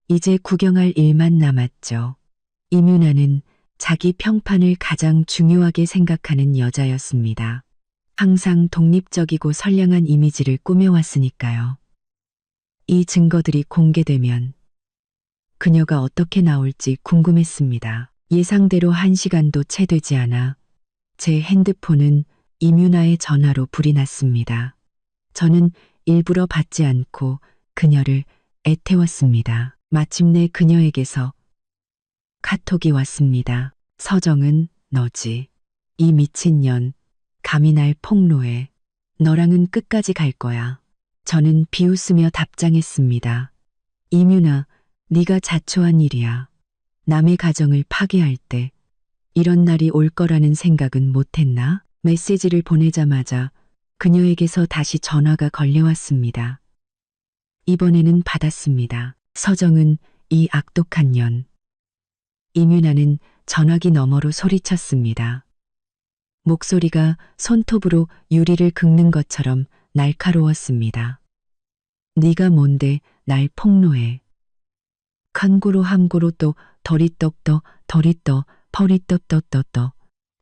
이제 구경할 일만 남았죠. 이뮤나는 자기 평판을 가장 중요하게 생각하는 여자였습니다. 항상 독립적이고 선량한 이미지를 꾸며왔으니까요. 이 증거들이 공개되면 그녀가 어떻게 나올지 궁금했습니다. 예상대로 1시간도 채 되지 않아 제 핸드폰은 이뮤나의 전화로 불이 났습니다. 저는 일부러 받지 않고 그녀를 애태웠습니다. 마침내 그녀에게서 카톡이 왔습니다. 서정은 너지. 이 미친년. 감히 날 폭로해. 너랑은 끝까지 갈 거야. 저는 비웃으며 답장했습니다. 이뮤나, 네가 자초한 일이야. 남의 가정을 파괴할 때 이런 날이 올 거라는 생각은 못했나? 메시지를 보내자마자 그녀에게서 다시 전화가 걸려왔습니다. 이번에는 받았습니다. 서정은 이 악독한 년. 이뮤나는 전화기 너머로 소리쳤습니다. 목소리가 손톱으로 유리를 긁는 것처럼 날카로웠습니다. 네가 뭔데 날 폭로해. 간구로 함구로 또 더리떡떠 더리떠 버리떡떠떠떠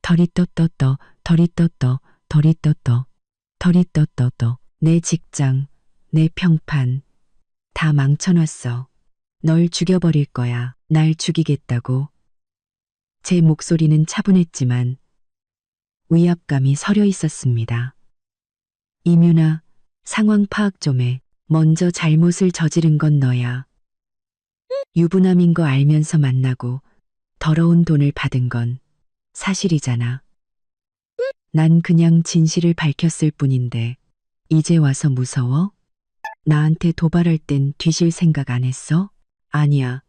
더리떡떠떠 더리떡떠 더리떡떠 더리떡떠떠 내 직장, 내 평판 다 망쳐놨어. 널 죽여버릴 거야. 날 죽이겠다고. 제 목소리는 차분했지만 위압감이 서려 있었습니다. 이뮤나, 상황 파악 좀 해. 먼저 잘못을 저지른 건 너야. 유부남인 거 알면서 만나고 더러운 돈을 받은 건 사실이잖아. 난 그냥 진실을 밝혔을 뿐인데 이제 와서 무서워? 나한테 도발할 땐 뒤질 생각 안 했어? 아니야.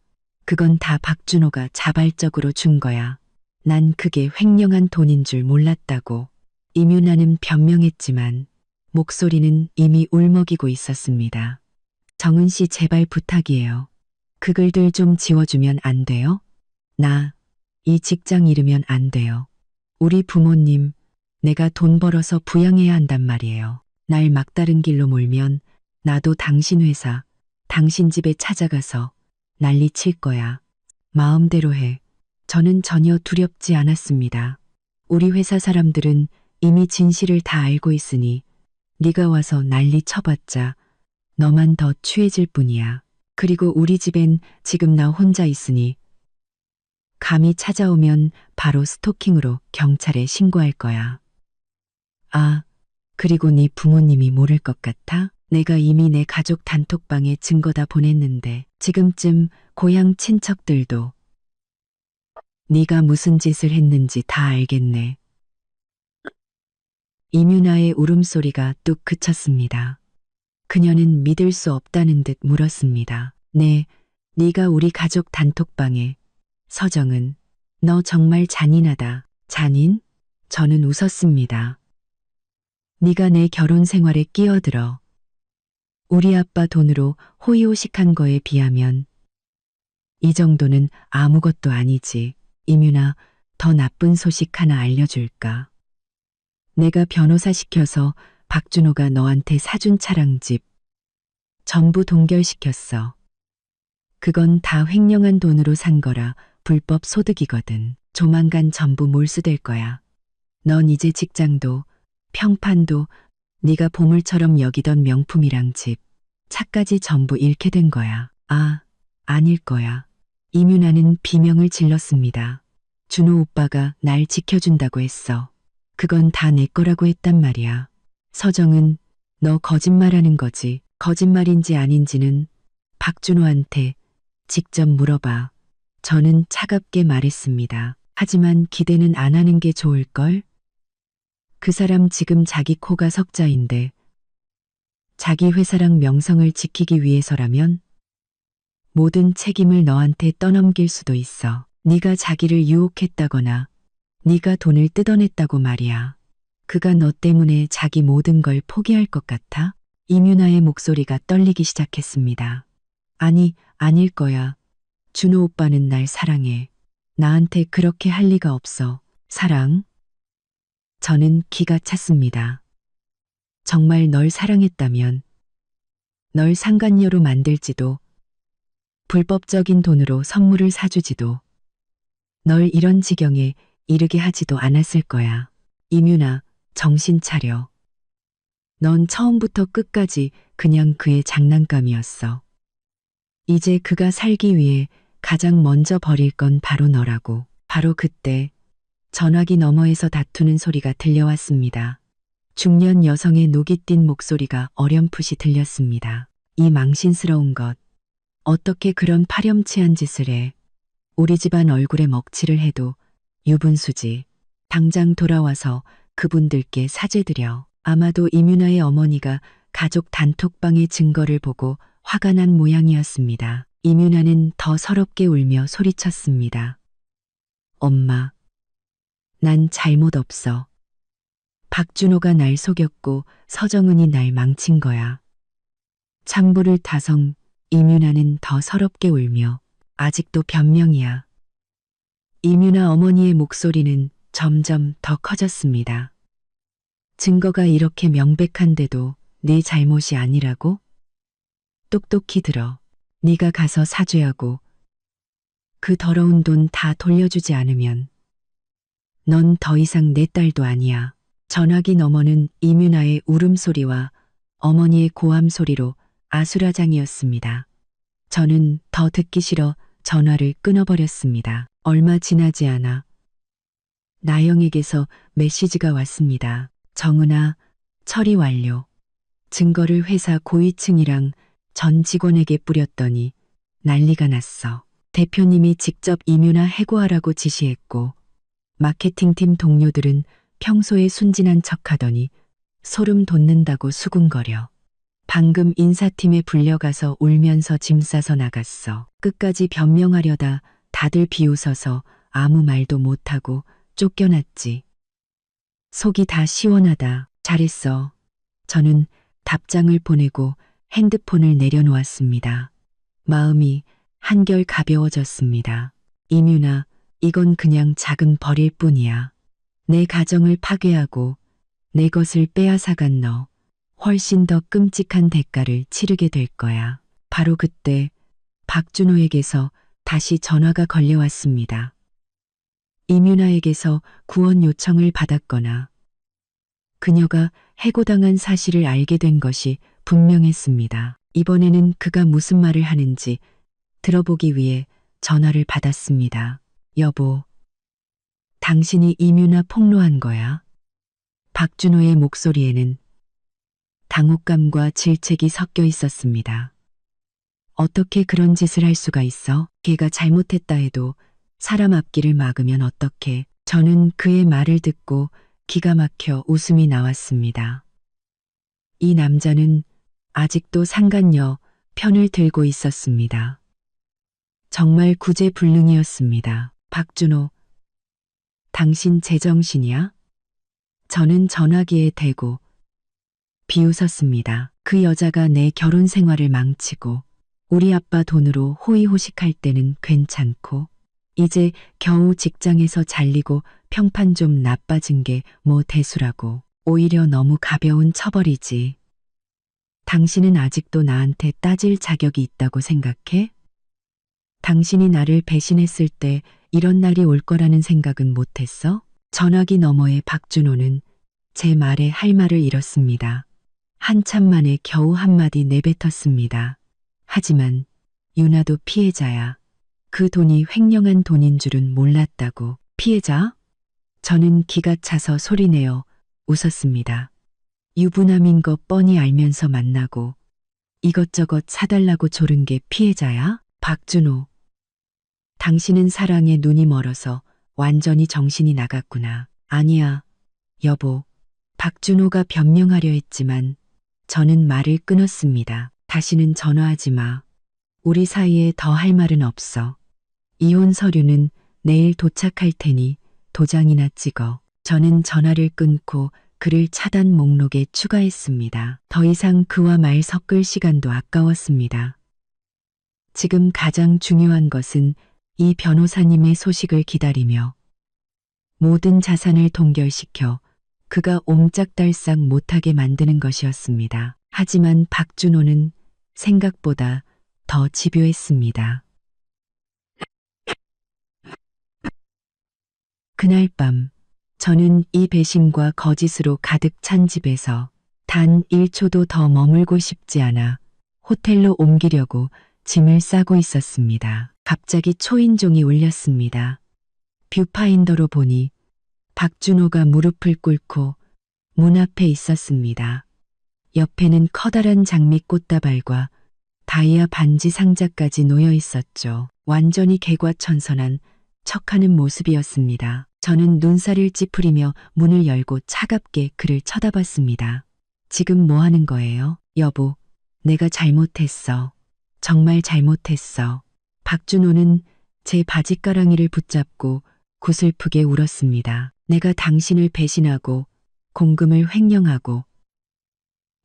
그건 다 박준호가 자발적으로 준 거야. 난 그게 횡령한 돈인 줄 몰랐다고. 이뮤나는 변명했지만 목소리는 이미 울먹이고 있었습니다. 정은 씨 제발 부탁이에요. 그 글들 좀 지워주면 안 돼요? 나 이 직장 잃으면 안 돼요. 우리 부모님 내가 돈 벌어서 부양해야 한단 말이에요. 날 막다른 길로 몰면 나도 당신 회사, 당신 집에 찾아가서 난리 칠 거야. 마음대로 해. 저는 전혀 두렵지 않았습니다. 우리 회사 사람들은 이미 진실을 다 알고 있으니 네가 와서 난리 쳐봤자 너만 더 취해질 뿐이야. 그리고 우리 집엔 지금 나 혼자 있으니 감히 찾아오면 바로 스토킹으로 경찰에 신고할 거야. 아, 그리고 네 부모님이 모를 것 같아? 내가 이미 내 가족 단톡방에 증거 다 보냈는데 지금쯤 고향 친척들도 네가 무슨 짓을 했는지 다 알겠네. 이뮤나의 울음소리가 뚝 그쳤습니다. 그녀는 믿을 수 없다는 듯 물었습니다. 네, 네가 우리 가족 단톡방에. 서정은 너 정말 잔인하다. 잔인? 저는 웃었습니다. 네가 내 결혼 생활에 끼어들어 우리 아빠 돈으로 호의호식한 거에 비하면 이 정도는 아무것도 아니지. 이뮤나, 더 나쁜 소식 하나 알려줄까? 내가 변호사 시켜서 박준호가 너한테 사준 차랑 집 전부 동결시켰어. 그건 다 횡령한 돈으로 산 거라 불법 소득이거든. 조만간 전부 몰수될 거야. 넌 이제 직장도, 평판도, 네가 보물처럼 여기던 명품이랑 집, 차까지 전부 잃게 된 거야. 아, 아닐 거야. 이윤아는 비명을 질렀습니다. 준호 오빠가 날 지켜준다고 했어. 그건 다 내 거라고 했단 말이야. 서정은 너 거짓말하는 거지. 거짓말인지 아닌지는 박준호한테 직접 물어봐. 저는 차갑게 말했습니다. 하지만 기대는 안 하는 게 좋을걸? 그 사람 지금 자기 코가 석자인데 자기 회사랑 명성을 지키기 위해서라면 모든 책임을 너한테 떠넘길 수도 있어. 네가 자기를 유혹했다거나 네가 돈을 뜯어냈다고 말이야. 그가 너 때문에 자기 모든 걸 포기할 것 같아? 이윤아의 목소리가 떨리기 시작했습니다. 아니, 아닐 거야. 준호 오빠는 날 사랑해. 나한테 그렇게 할 리가 없어. 사랑? 저는 기가 찼습니다. 정말 널 사랑했다면 널 상간녀로 만들지도 불법적인 돈으로 선물을 사주지도 널 이런 지경에 이르게 하지도 않았을 거야. 이윤아, 정신 차려. 넌 처음부터 끝까지 그냥 그의 장난감이었어. 이제 그가 살기 위해 가장 먼저 버릴 건 바로 너라고. 바로 그때 전화기 너머에서 다투는 소리가 들려왔습니다. 중년 여성의 녹이 띤 목소리가 어렴풋이 들렸습니다. 이 망신스러운 것. 어떻게 그런 파렴치한 짓을 해. 우리 집안 얼굴에 먹칠을 해도 유분수지. 당장 돌아와서 그분들께 사죄드려. 아마도 이윤아의 어머니가 가족 단톡방의 증거를 보고 화가 난 모양이었습니다. 이윤아는 더 서럽게 울며 소리쳤습니다. 엄마, 난 잘못 없어. 박준호가 날 속였고 서정은이 날 망친 거야. 찬물을 타성 이윤아는 더 서럽게 울며 아직도 변명이야. 이윤아 어머니의 목소리는 점점 더 커졌습니다. 증거가 이렇게 명백한데도 네 잘못이 아니라고? 똑똑히 들어. 네가 가서 사죄하고 그 더러운 돈 다 돌려주지 않으면 넌 더 이상 내 딸도 아니야. 전화기 너머는 이윤아의 울음소리와 어머니의 고함 소리로 아수라장이었습니다. 저는 더 듣기 싫어 전화를 끊어버렸습니다. 얼마 지나지 않아 나영에게서 메시지가 왔습니다. 정은아, 처리 완료. 증거를 회사 고위층이랑 전 직원에게 뿌렸더니 난리가 났어. 대표님이 직접 이윤아 해고하라고 지시했고 마케팅팀 동료들은 평소에 순진한 척하더니 소름 돋는다고 수군거려. 방금 인사팀에 불려가서 울면서 짐 싸서 나갔어. 끝까지 변명하려다 다들 비웃어서 아무 말도 못하고 쫓겨났지. 속이 다 시원하다. 잘했어. 저는 답장을 보내고 핸드폰을 내려놓았습니다. 마음이 한결 가벼워졌습니다. 이윤아, 이건 그냥 작은 벌일 뿐이야. 내 가정을 파괴하고 내 것을 빼앗아간 너, 훨씬 더 끔찍한 대가를 치르게 될 거야. 바로 그때 박준호에게서 다시 전화가 걸려왔습니다. 이윤아에게서 구원 요청을 받았거나 그녀가 해고당한 사실을 알게 된 것이 분명했습니다. 이번에는 그가 무슨 말을 하는지 들어보기 위해 전화를 받았습니다. 여보, 당신이 이윤아 폭로한 거야? 박준호의 목소리에는 당혹감과 질책이 섞여 있었습니다. 어떻게 그런 짓을 할 수가 있어? 걔가 잘못했다 해도 사람 앞길을 막으면 어떡해? 저는 그의 말을 듣고 기가 막혀 웃음이 나왔습니다. 이 남자는 아직도 상간녀 편을 들고 있었습니다. 정말 구제불능이었습니다. 박준호, 당신 제정신이야? 저는 전화기에 대고 비웃었습니다. 그 여자가 내 결혼 생활을 망치고 우리 아빠 돈으로 호의호식할 때는 괜찮고 이제 겨우 직장에서 잘리고 평판 좀 나빠진 게 뭐 대수라고. 오히려 너무 가벼운 처벌이지. 당신은 아직도 나한테 따질 자격이 있다고 생각해? 당신이 나를 배신했을 때 이런 날이 올 거라는 생각은 못했어? 전화기 너머의 박준호는 제 말에 할 말을 잃었습니다. 한참 만에 겨우 한마디 내뱉었습니다. 하지만 유나도 피해자야. 그 돈이 횡령한 돈인 줄은 몰랐다고. 피해자? 저는 기가 차서 소리내어 웃었습니다. 유부남인 거 뻔히 알면서 만나고 이것저것 사달라고 조른 게 피해자야? 박준호. 당신은 사랑에 눈이 멀어서 완전히 정신이 나갔구나. 아니야, 여보. 박준호가 변명하려 했지만 저는 말을 끊었습니다. 다시는 전화하지 마. 우리 사이에 더 할 말은 없어. 이혼 서류는 내일 도착할 테니 도장이나 찍어. 저는 전화를 끊고 그를 차단 목록에 추가했습니다. 더 이상 그와 말 섞을 시간도 아까웠습니다. 지금 가장 중요한 것은 이 변호사님의 소식을 기다리며 모든 자산을 동결시켜 그가 옴짝달싹 못하게 만드는 것이었습니다. 하지만 박준호는 생각보다 더 집요했습니다. 그날 밤 저는 이 배신과 거짓으로 가득 찬 집에서 단 1초도 더 머물고 싶지 않아 호텔로 옮기려고 짐을 싸고 있었습니다. 갑자기 초인종이 울렸습니다. 뷰파인더로 보니 박준호가 무릎을 꿇고 문 앞에 있었습니다. 옆에는 커다란 장미 꽃다발과 다이아 반지 상자까지 놓여 있었죠. 완전히 개과천선한 척하는 모습이었습니다. 저는 눈살을 찌푸리며 문을 열고 차갑게 그를 쳐다봤습니다. 지금 뭐 하는 거예요? 여보, 내가 잘못했어. 정말 잘못했어. 박준호는 제 바지가랑이를 붙잡고 구슬프게 울었습니다. 내가 당신을 배신하고 공금을 횡령하고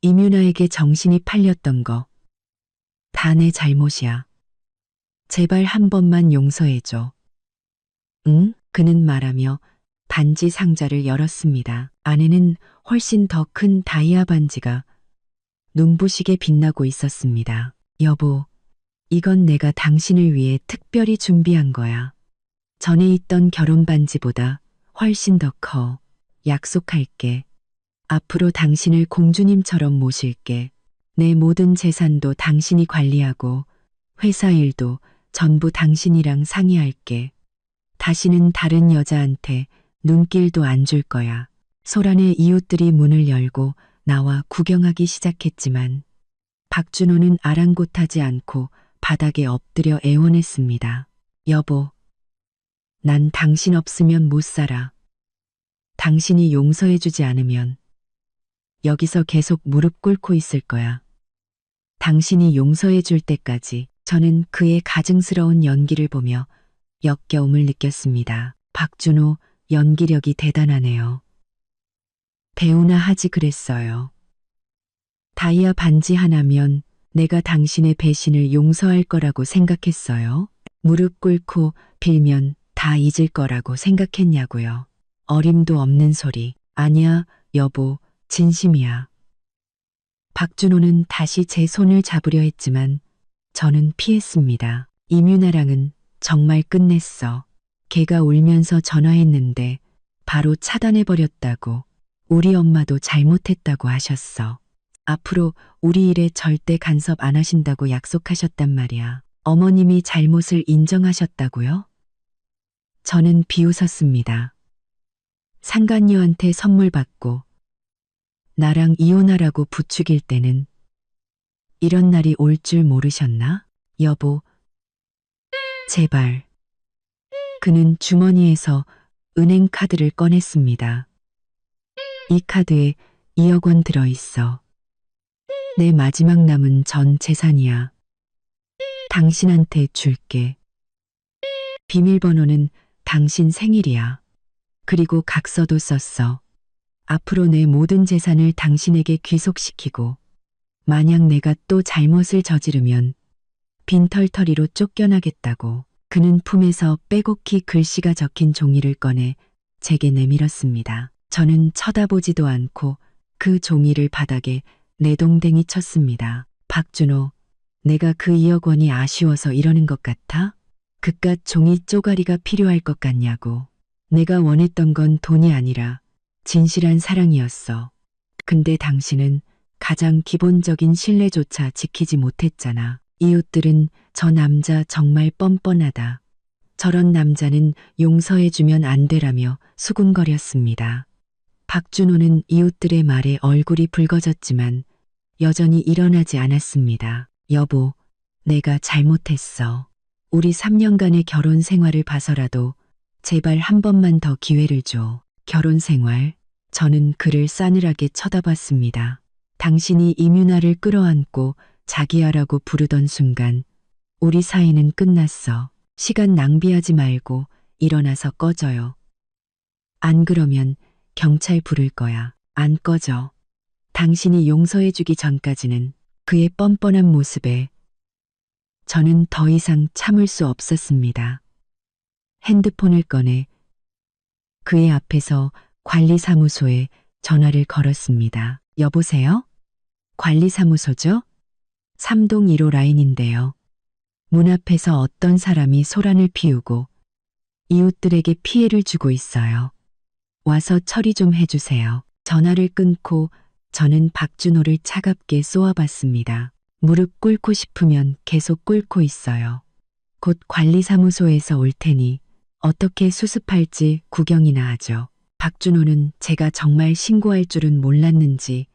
이뮤나에게 정신이 팔렸던 거 다 내 잘못이야. 제발 한 번만 용서해줘. 응? 그는 말하며 반지 상자를 열었습니다. 안에는 훨씬 더 큰 다이아 반지가 눈부시게 빛나고 있었습니다. 여보, 이건 내가 당신을 위해 특별히 준비한 거야. 전에 있던 결혼 반지보다 훨씬 더 커. 약속할게. 앞으로 당신을 공주님처럼 모실게. 내 모든 재산도 당신이 관리하고 회사 일도 전부 당신이랑 상의할게. 다시는 다른 여자한테 눈길도 안 줄 거야. 소란의 이웃들이 문을 열고 나와 구경하기 시작했지만 박준호는 아랑곳하지 않고 바닥에 엎드려 애원했습니다. 여보, 난 당신 없으면 못 살아. 당신이 용서해주지 않으면 여기서 계속 무릎 꿇고 있을 거야. 당신이 용서해줄 때까지. 저는 그의 가증스러운 연기를 보며 역겨움을 느꼈습니다. 박준호, 연기력이 대단하네요. 배우나 하지 그랬어요. 다이아 반지 하나면 내가 당신의 배신을 용서할 거라고 생각했어요. 무릎 꿇고 빌면 다 잊을 거라고 생각했냐고요. 어림도 없는 소리. 아니야, 여보, 진심이야. 박준호는 다시 제 손을 잡으려 했지만 저는 피했습니다. 이뮤나랑은 정말 끝냈어. 걔가 울면서 전화했는데 바로 차단해버렸다고. 우리 엄마도 잘못했다고 하셨어. 앞으로 우리 일에 절대 간섭 안 하신다고 약속하셨단 말이야. 어머님이 잘못을 인정하셨다고요? 저는 비웃었습니다. 상간녀한테 선물 받고 나랑 이혼하라고 부추길 때는 이런 날이 올 줄 모르셨나? 여보, 제발. 그는 주머니에서 은행 카드를 꺼냈습니다. 이 카드에 2억 원 들어있어. 내 마지막 남은 전 재산이야. 당신한테 줄게. 비밀번호는 당신 생일이야. 그리고 각서도 썼어. 앞으로 내 모든 재산을 당신에게 귀속시키고 만약 내가 또 잘못을 저지르면 빈털터리로 쫓겨나겠다고. 그는 품에서 빼곡히 글씨가 적힌 종이를 꺼내 제게 내밀었습니다. 저는 쳐다보지도 않고 그 종이를 바닥에 내동댕이 쳤습니다. 박준호, 내가 그 2억 원이 아쉬워서 이러는 것 같아? 그깟 종이 쪼가리가 필요할 것 같냐고. 내가 원했던 건 돈이 아니라 진실한 사랑이었어. 근데 당신은 가장 기본적인 신뢰조차 지키지 못했잖아. 이웃들은 저 남자 정말 뻔뻔하다. 저런 남자는 용서해주면 안 되라며 수군거렸습니다. 박준호는 이웃들의 말에 얼굴이 붉어졌지만 여전히 일어나지 않았습니다. 여보, 내가 잘못했어. 우리 3년간의 결혼 생활을 봐서라도 제발 한 번만 더 기회를 줘. 결혼 생활? 저는 그를 싸늘하게 쳐다봤습니다. 당신이 이민아를 끌어안고 자기야라고 부르던 순간 우리 사이는 끝났어. 시간 낭비하지 말고 일어나서 꺼져요. 안 그러면 경찰 부를 거야. 안 꺼져. 당신이 용서해주기 전까지는. 그의 뻔뻔한 모습에 저는 더 이상 참을 수 없었습니다. 핸드폰을 꺼내 그의 앞에서 관리사무소에 전화를 걸었습니다. 여보세요? 관리사무소죠? 3동 1호 라인인데요. 문 앞에서 어떤 사람이 소란을 피우고 이웃들에게 피해를 주고 있어요. 와서 처리 좀 해주세요. 전화를 끊고 저는 박준호를 차갑게 쏘아봤습니다. 무릎 꿇고 싶으면 계속 꿇고 있어요. 곧 관리사무소에서 올 테니 어떻게 수습할지 구경이나 하죠. 박준호는 제가 정말 신고할 줄은 몰랐는지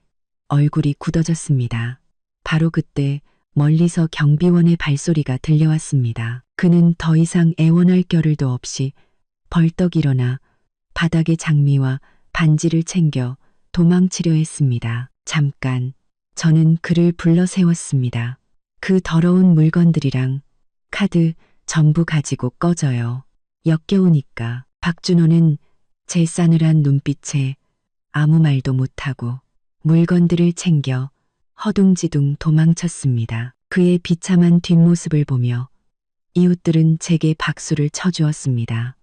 얼굴이 굳어졌습니다. 바로 그때 멀리서 경비원의 발소리가 들려왔습니다. 그는 더 이상 애원할 겨를도 없이 벌떡 일어나 바닥에 장미와 반지를 챙겨 도망치려 했습니다. 잠깐, 저는 그를 불러 세웠습니다. 그 더러운 물건들이랑 카드 전부 가지고 꺼져요. 역겨우니까. 박준호는 제 싸늘한 눈빛에 아무 말도 못하고 물건들을 챙겨 허둥지둥 도망쳤습니다. 그의 비참한 뒷모습을 보며 이웃들은 제게 박수를 쳐주었습니다.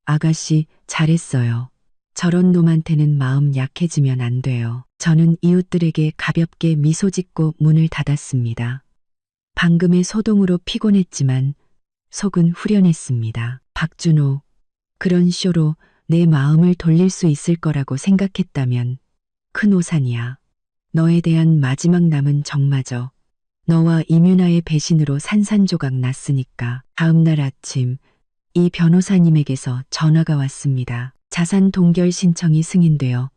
아가씨, 잘했어요. 저런 놈한테는 마음 약해지면 안 돼요. 저는 이웃들에게 가볍게 미소 짓고 문을 닫았습니다. 방금의 소동으로 피곤했지만 속은 후련했습니다. 박준호, 그런 쇼로 내 마음을 돌릴 수 있을 거라고 생각했다면 큰 오산이야. 너에 대한 마지막 남은 정마저 너와 이민아의 배신으로 산산조각 났으니까. 다음 날 아침 이 변호사님에게서 전화가 왔습니다. 자산 동결 신청이 승인되어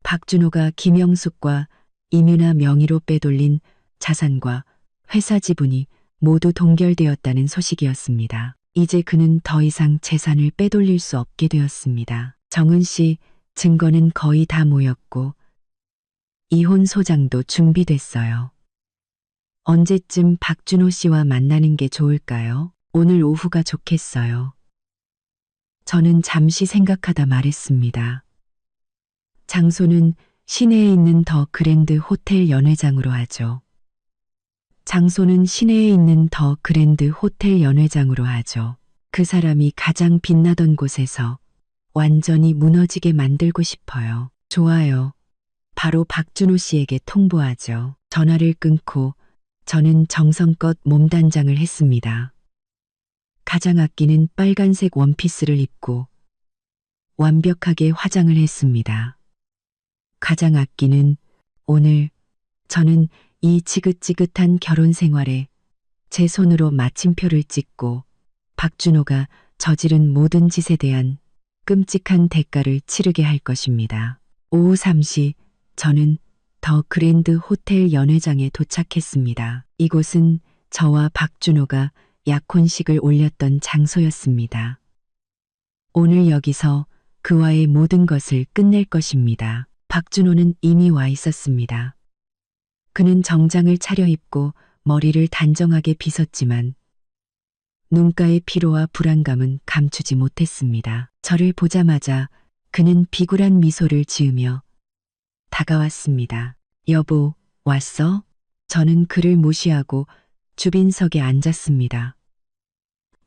박준호가 김영숙과 이민아 명의로 빼돌린 자산과 회사 지분이 모두 동결되었다는 소식이었습니다. 이제 그는 더 이상 재산을 빼돌릴 수 없게 되었습니다. 정은 씨 증거는 거의 다 모였고 이혼 소장도 준비됐어요. 언제쯤 박준호 씨와 만나는 게 좋을까요? 오늘 오후가 좋겠어요. 저는 잠시 생각하다 말했습니다. 장소는 시내에 있는 더 그랜드 호텔 연회장으로 하죠. 장소는 시내에 있는 더 그랜드 호텔 연회장으로 하죠. 그 사람이 가장 빛나던 곳에서 완전히 무너지게 만들고 싶어요. 좋아요. 바로 박준호 씨에게 통보하죠. 전화를 끊고 저는 정성껏 몸단장을 했습니다. 가장 아끼는 빨간색 원피스를 입고 완벽하게 화장을 했습니다. 가장 아끼는 오늘 저는 이 지긋지긋한 결혼 생활에 제 손으로 마침표를 찍고 박준호가 저지른 모든 짓에 대한 끔찍한 대가를 치르게 할 것입니다. 오후 3시 저는 더 그랜드 호텔 연회장에 도착했습니다. 이곳은 저와 박준호가 약혼식을 올렸던 장소였습니다. 오늘 여기서 그와의 모든 것을 끝낼 것입니다. 박준호는 이미 와 있었습니다. 그는 정장을 차려입고 머리를 단정하게 빗었지만 눈가의 피로와 불안감은 감추지 못했습니다. 저를 보자마자 그는 비굴한 미소를 지으며 다가왔습니다. 여보, 왔어? 저는 그를 무시하고 주빈석에 앉았습니다.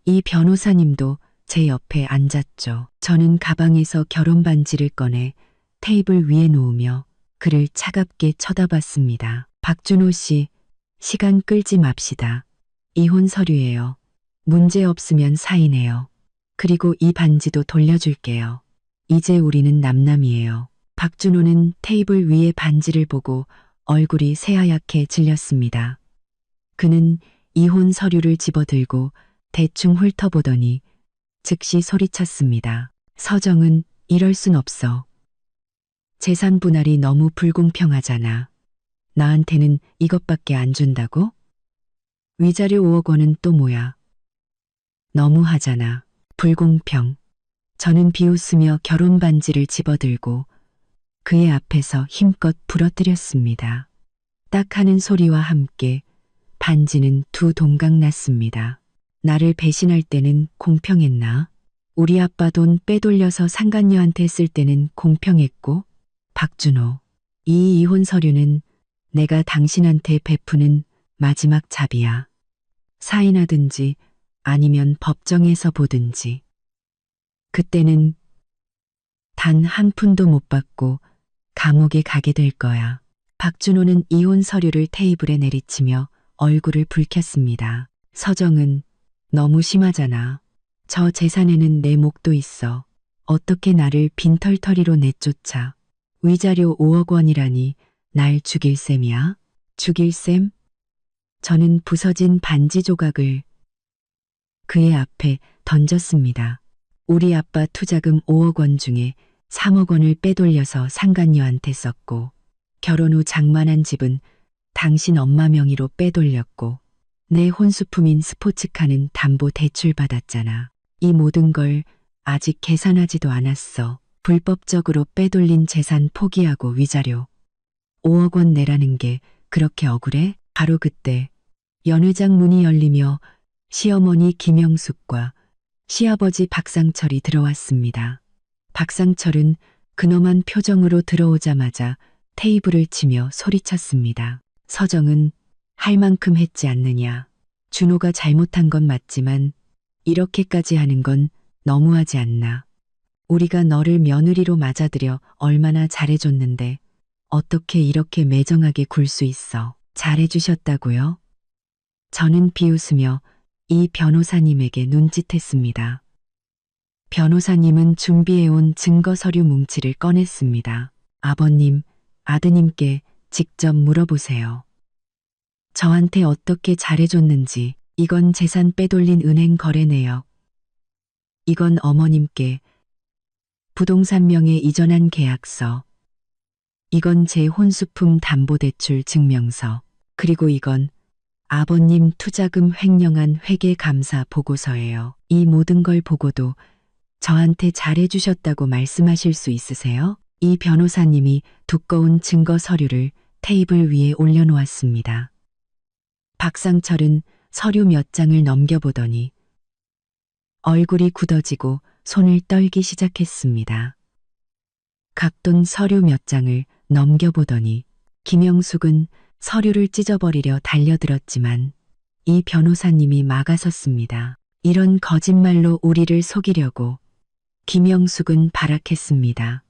이 변호사님도 제 옆에 앉았죠. 저는 가방에서 결혼 반지를 꺼내 테이블 위에 놓으며 그를 차갑게 쳐다봤습니다. 박준호 씨, 시간 끌지 맙시다. 이혼 서류예요. 문제 없으면 사인해요. 그리고 이 반지도 돌려줄게요. 이제 우리는 남남이에요. 박준호는 테이블 위에 반지를 보고 얼굴이 새하얗게 질렸습니다. 그는 이혼 서류를 집어들고 대충 훑어보더니 즉시 소리쳤습니다. 서정은 이럴 순 없어. 재산 분할이 너무 불공평하잖아. 나한테는 이것밖에 안 준다고? 위자료 5억 원은 또 뭐야? 너무하잖아. 불공평. 저는 비웃으며 결혼 반지를 집어들고 그의 앞에서 힘껏 부러뜨렸습니다. 딱 하는 소리와 함께 반지는 두 동강 났습니다. 나를 배신할 때는 공평했나? 우리 아빠 돈 빼돌려서 상간녀한테 쓸 때는 공평했고, 박준호, 이 이혼 서류는 내가 당신한테 베푸는 마지막 잡이야. 사인하든지 아니면 법정에서 보든지. 그때는 단 한 푼도 못 받고 감옥에 가게 될 거야. 박준호는 이혼 서류를 테이블에 내리치며 얼굴을 붉혔습니다. 서정은 너무 심하잖아. 저 재산에는 내 목도 있어. 어떻게 나를 빈털터리로 내쫓아. 위자료 5억 원이라니 날 죽일 셈이야? 죽일 셈? 저는 부서진 반지 조각을 그의 앞에 던졌습니다. 우리 아빠 투자금 5억 원 중에 3억 원을 빼돌려서 상간녀한테 썼고 결혼 후 장만한 집은 당신 엄마 명의로 빼돌렸고 내 혼수품인 스포츠카는 담보 대출 받았잖아. 이 모든 걸 아직 계산하지도 않았어. 불법적으로 빼돌린 재산 포기하고 위자료 5억 원 내라는 게 그렇게 억울해? 바로 그때 연회장 문이 열리며 시어머니 김영숙과 시아버지 박상철이 들어왔습니다. 박상철은 근엄한 표정으로 들어오자마자 테이블을 치며 소리쳤습니다. 서정은 할 만큼 했지 않느냐. 준호가 잘못한 건 맞지만 이렇게까지 하는 건 너무하지 않나. 우리가 너를 며느리로 맞아들여 얼마나 잘해줬는데 어떻게 이렇게 매정하게 굴 수 있어. 잘해주셨다고요? 저는 비웃으며 이 변호사님에게 눈짓했습니다. 변호사님은 준비해온 증거 서류 뭉치를 꺼냈습니다. 아버님, 아드님께 직접 물어보세요. 저한테 어떻게 잘해줬는지. 이건 재산 빼돌린 은행 거래 내역. 이건 어머님께 부동산 명에 이전한 계약서. 이건 제 혼수품 담보대출 증명서. 그리고 이건 아버님 투자금 횡령한 회계감사 보고서예요. 이 모든 걸 보고도 저한테 잘해주셨다고 말씀하실 수 있으세요? 이 변호사님이 두꺼운 증거 서류를 테이블 위에 올려놓았습니다. 박상철은 서류 몇 장을 넘겨보더니 얼굴이 굳어지고 손을 떨기 시작했습니다. 각돈 서류 몇 장을 넘겨보더니 김영숙은 서류를 찢어버리려 달려들었지만 이 변호사님이 막아섰습니다. 이런 거짓말로 우리를 속이려고 김영숙은 발악했습니다.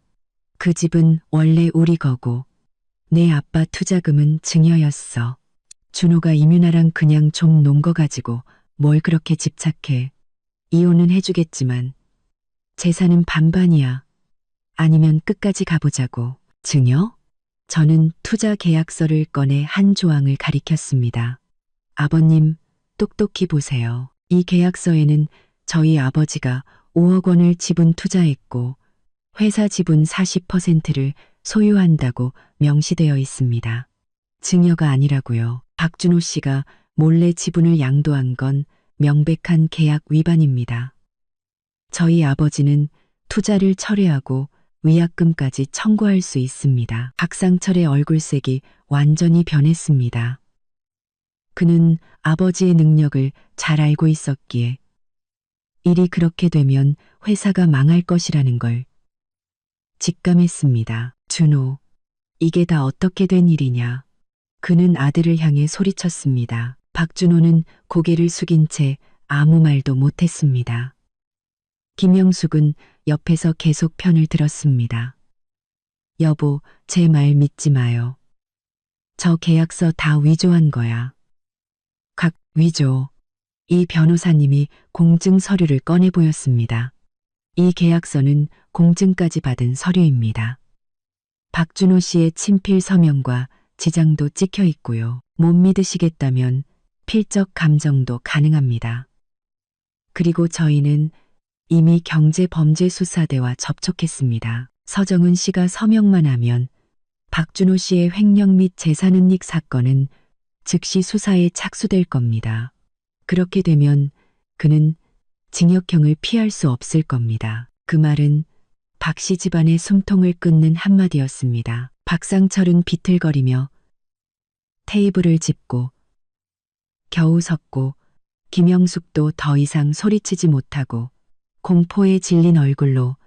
그 집은 원래 우리 거고 내 아빠 투자금은 증여였어. 준호가 이민아랑 그냥 좀 논 거 가지고 뭘 그렇게 집착해. 이혼은 해주겠지만 재산은 반반이야. 아니면 끝까지 가보자고. 증여? 저는 투자 계약서를 꺼내 한 조항을 가리켰습니다. 아버님, 똑똑히 보세요. 이 계약서에는 저희 아버지가 5억 원을 지분 투자했고 회사 지분 40%를 소유한다고 명시되어 있습니다. 증여가 아니라고요. 박준호 씨가 몰래 지분을 양도한 건 명백한 계약 위반입니다. 저희 아버지는 투자를 철회하고 위약금까지 청구할 수 있습니다. 박상철의 얼굴색이 완전히 변했습니다. 그는 아버지의 능력을 잘 알고 있었기에 일이 그렇게 되면 회사가 망할 것이라는 걸 직감했습니다. 준호, 이게 다 어떻게 된 일이냐. 그는 아들을 향해 소리쳤습니다. 박준호는 고개를 숙인 채 아무 말도 못했습니다. 김영숙은 옆에서 계속 편을 들었습니다. 여보, 제 말 믿지 마요. 저 계약서 다 위조한 거야. 각 위조. 이 변호사님이 공증 서류를 꺼내 보였습니다. 이 계약서는 공증까지 받은 서류입니다. 박준호 씨의 친필 서명과 지장도 찍혀 있고요. 못 믿으시겠다면 필적 감정도 가능합니다. 그리고 저희는 이미 경제범죄수사대와 접촉했습니다. 서정은 씨가 서명만 하면 박준호 씨의 횡령 및 재산은닉 사건은 즉시 수사에 착수될 겁니다. 그렇게 되면 그는 징역형을 피할 수 없을 겁니다. 그 말은 박 씨 집안의 숨통을 끊는 한마디였습니다. 박상철은 비틀거리며 테이블을 짚고 겨우 섰고 김영숙도 더 이상 소리치지 못하고 공포에 질린 얼굴로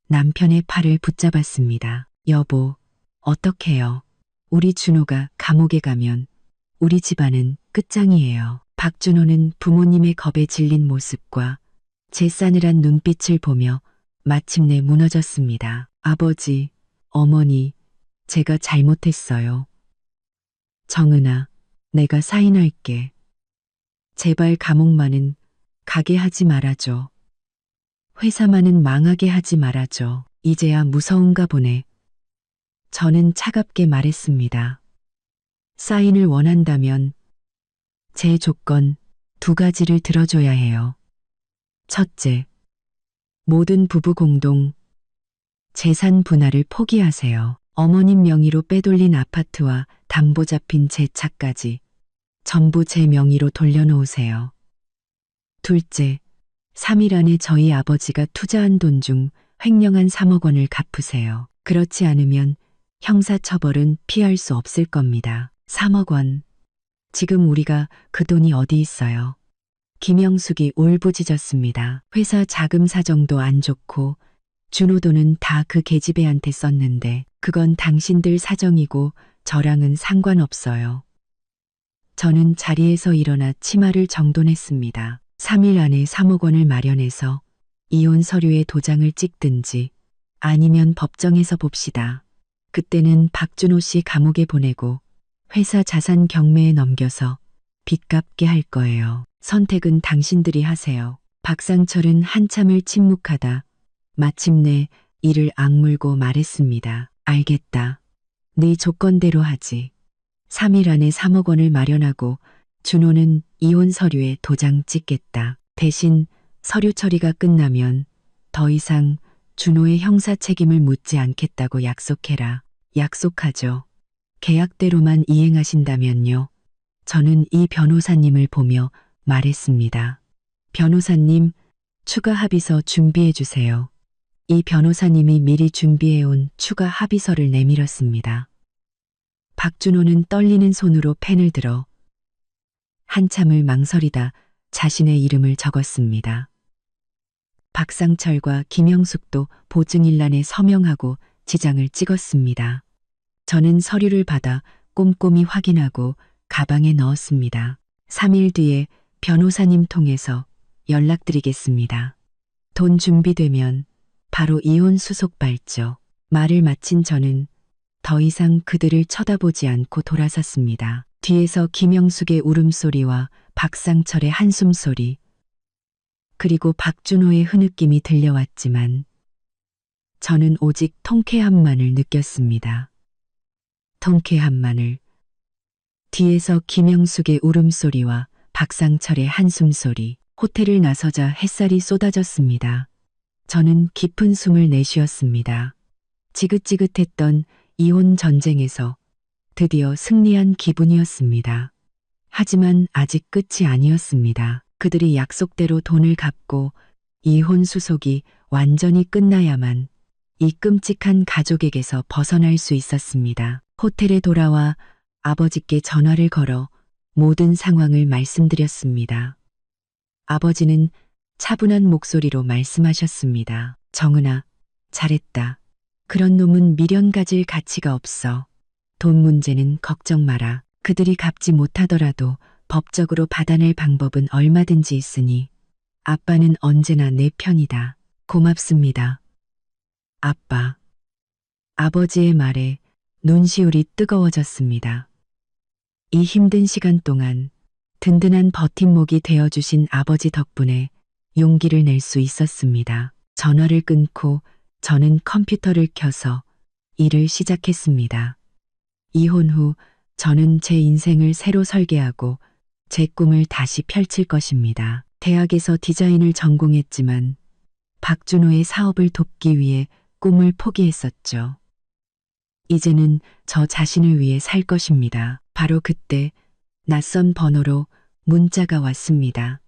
남편의 팔을 붙잡았습니다. 여보, 어떡해요? 우리 준호가 감옥에 가면 우리 집안은 끝장이에요. 박준호는 부모님의 겁에 질린 모습과 제 싸늘한 눈빛을 보며 마침내 무너졌습니다. 아버지, 어머니, 제가 잘못했어요. 정은아, 내가 사인할게. 제발 감옥만은 가게 하지 말아줘. 회사만은 망하게 하지 말아줘. 이제야 무서운가 보네. 저는 차갑게 말했습니다. 사인을 원한다면 제 조건 2가지를 들어줘야 해요. 첫째, 모든 부부 공동 재산 분할을 포기하세요. 어머님 명의로 빼돌린 아파트와 담보 잡힌 제 차까지 전부 제 명의로 돌려놓으세요. 둘째, 3일 안에 저희 아버지가 투자한 돈 중 횡령한 3억 원을 갚으세요. 그렇지 않으면 형사처벌은 피할 수 없을 겁니다. 3억 원. 지금 우리가 그 돈이 어디 있어요? 김영숙이 울부짖었습니다. 회사 자금 사정도 안 좋고 준호 돈은 다 그 계집애한테 썼는데 그건 당신들 사정이고 저랑은 상관없어요. 저는 자리에서 일어나 치마를 정돈했습니다. 3일 안에 3억 원을 마련해서 이혼 서류에 도장을 찍든지 아니면 법정에서 봅시다. 그때는 박준호 씨 감옥에 보내고 회사 자산 경매에 넘겨서 빚 갚게 할 거예요. 선택은 당신들이 하세요. 박상철은 한참을 침묵하다 마침내 이를 악물고 말했습니다. 알겠다. 네 조건대로 하지. 3일 안에 3억 원을 마련하고 준호는 이혼 서류에 도장 찍겠다. 대신 서류 처리가 끝나면 더 이상 준호의 형사 책임을 묻지 않겠다고 약속해라. 약속하죠. 계약대로만 이행하신다면요. 저는 이 변호사님을 보며 말했습니다. 변호사님, 추가 합의서 준비해 주세요. 이 변호사님이 미리 준비해온 추가 합의서를 내밀었습니다. 박준호는 떨리는 손으로 펜을 들어 한참을 망설이다 자신의 이름을 적었습니다. 박상철과 김영숙도 보증일란에 서명하고 지장을 찍었습니다. 저는 서류를 받아 꼼꼼히 확인하고 가방에 넣었습니다. 3일 뒤에 변호사님 통해서 연락드리겠습니다. 돈 준비되면 바로 이혼 수속 발죠. 말을 마친 저는 더 이상 그들을 쳐다보지 않고 돌아섰습니다. 뒤에서 김영숙의 울음소리와 박상철의 한숨소리, 그리고 박준호의 흐느낌이 들려왔지만 저는 오직 통쾌함만을 느꼈습니다. 통쾌함만을. 뒤에서 김영숙의 울음소리와 박상철의 한숨소리. 호텔을 나서자 햇살이 쏟아졌습니다. 저는 깊은 숨을 내쉬었습니다. 지긋지긋했던 이혼 전쟁에서 드디어 승리한 기분이었습니다. 하지만 아직 끝이 아니었습니다. 그들이 약속대로 돈을 갚고 이혼 수속이 완전히 끝나야만 이 끔찍한 가족에게서 벗어날 수 있었습니다. 호텔에 돌아와 아버지께 전화를 걸어 모든 상황을 말씀드렸습니다. 아버지는 차분한 목소리로 말씀하셨습니다. 정은아, 잘했다. 그런 놈은 미련 가질 가치가 없어. 돈 문제는 걱정 마라. 그들이 갚지 못하더라도 법적으로 받아낼 방법은 얼마든지 있으니 아빠는 언제나 내 편이다. 고맙습니다. 아빠. 아버지의 말에 눈시울이 뜨거워졌습니다. 이 힘든 시간 동안 든든한 버팀목이 되어주신 아버지 덕분에 용기를 낼 수 있었습니다. 전화를 끊고 저는 컴퓨터를 켜서 일을 시작했습니다. 이혼 후 저는 제 인생을 새로 설계하고 제 꿈을 다시 펼칠 것입니다. 대학에서 디자인을 전공했지만 박준호의 사업을 돕기 위해 꿈을 포기했었죠. 이제는 저 자신을 위해 살 것입니다. 바로 그때 낯선 번호로 문자가 왔습니다.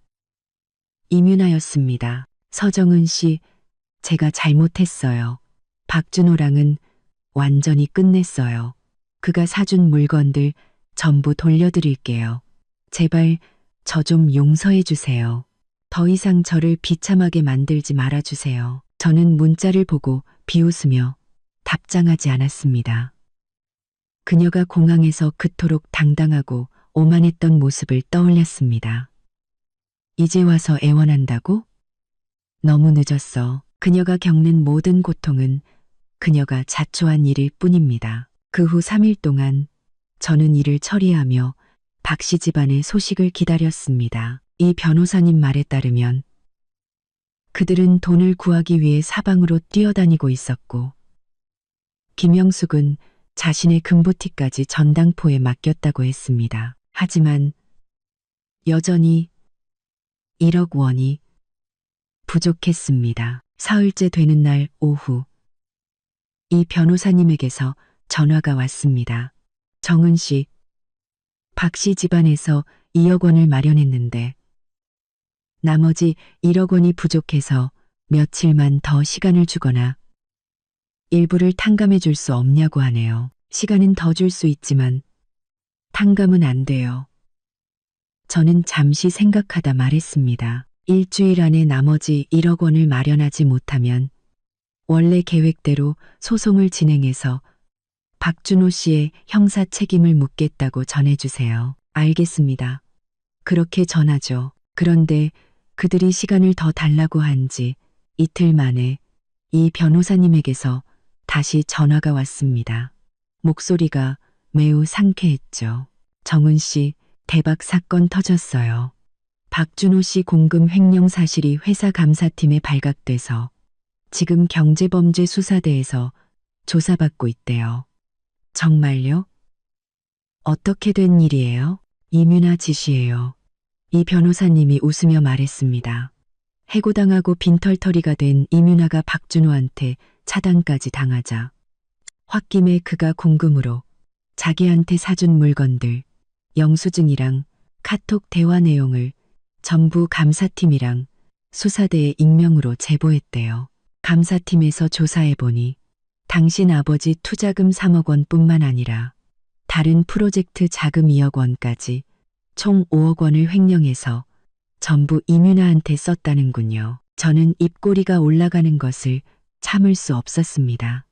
이민아였습니다. 서정은 씨, 제가 잘못했어요. 박준호랑은 완전히 끝냈어요. 그가 사준 물건들 전부 돌려드릴게요. 제발 저 좀 용서해 주세요. 더 이상 저를 비참하게 만들지 말아주세요. 저는 문자를 보고 비웃으며 답장하지 않았습니다. 그녀가 공항에서 그토록 당당하고 오만했던 모습을 떠올렸습니다. 이제 와서 애원한다고? 너무 늦었어. 그녀가 겪는 모든 고통은 그녀가 자초한 일일 뿐입니다. 그 후 3일 동안 저는 일을 처리하며 박 씨 집안의 소식을 기다렸습니다. 이 변호사님 말에 따르면 그들은 돈을 구하기 위해 사방으로 뛰어다니고 있었고 김영숙은 자신의 금부티까지 전당포에 맡겼다고 했습니다. 하지만 여전히 1억 원이 부족했습니다. 사흘째 되는 날 오후 이 변호사님에게서 전화가 왔습니다. 정은 씨, 박 씨 집안에서 2억 원을 마련했는데 나머지 1억 원이 부족해서 며칠만 더 시간을 주거나 일부를 탕감해 줄 수 없냐고 하네요. 시간은 더 줄 수 있지만 탕감은 안 돼요. 저는 잠시 생각하다 말했습니다. 일주일 안에 나머지 1억 원을 마련하지 못하면 원래 계획대로 소송을 진행해서 박준호 씨의 형사 책임을 묻겠다고 전해주세요. 알겠습니다. 그렇게 전하죠. 그런데 그들이 시간을 더 달라고 한 지 이틀 만에 이 변호사님에게서 다시 전화가 왔습니다. 목소리가 매우 상쾌했죠. 정은 씨, 대박 사건 터졌어요. 박준호 씨 공금 횡령 사실이 회사 감사팀에 발각돼서 지금 경제범죄수사대에서 조사받고 있대요. 정말요? 어떻게 된 일이에요? 이민아 지시예요. 이 변호사님이 웃으며 말했습니다. 해고당하고 빈털터리가 된 이민아가 박준호한테 차단까지 당하자 홧김에 그가 공금으로 자기한테 사준 물건들, 영수증이랑 카톡 대화 내용을 전부 감사팀이랑 수사대에 익명으로 제보했대요. 감사팀에서 조사해보니 당신 아버지 투자금 3억 원뿐만 아니라 다른 프로젝트 자금 2억 원까지 총 5억 원을 횡령해서 전부 이민아한테 썼다는군요. 저는 입꼬리가 올라가는 것을 참을 수 없었습니다.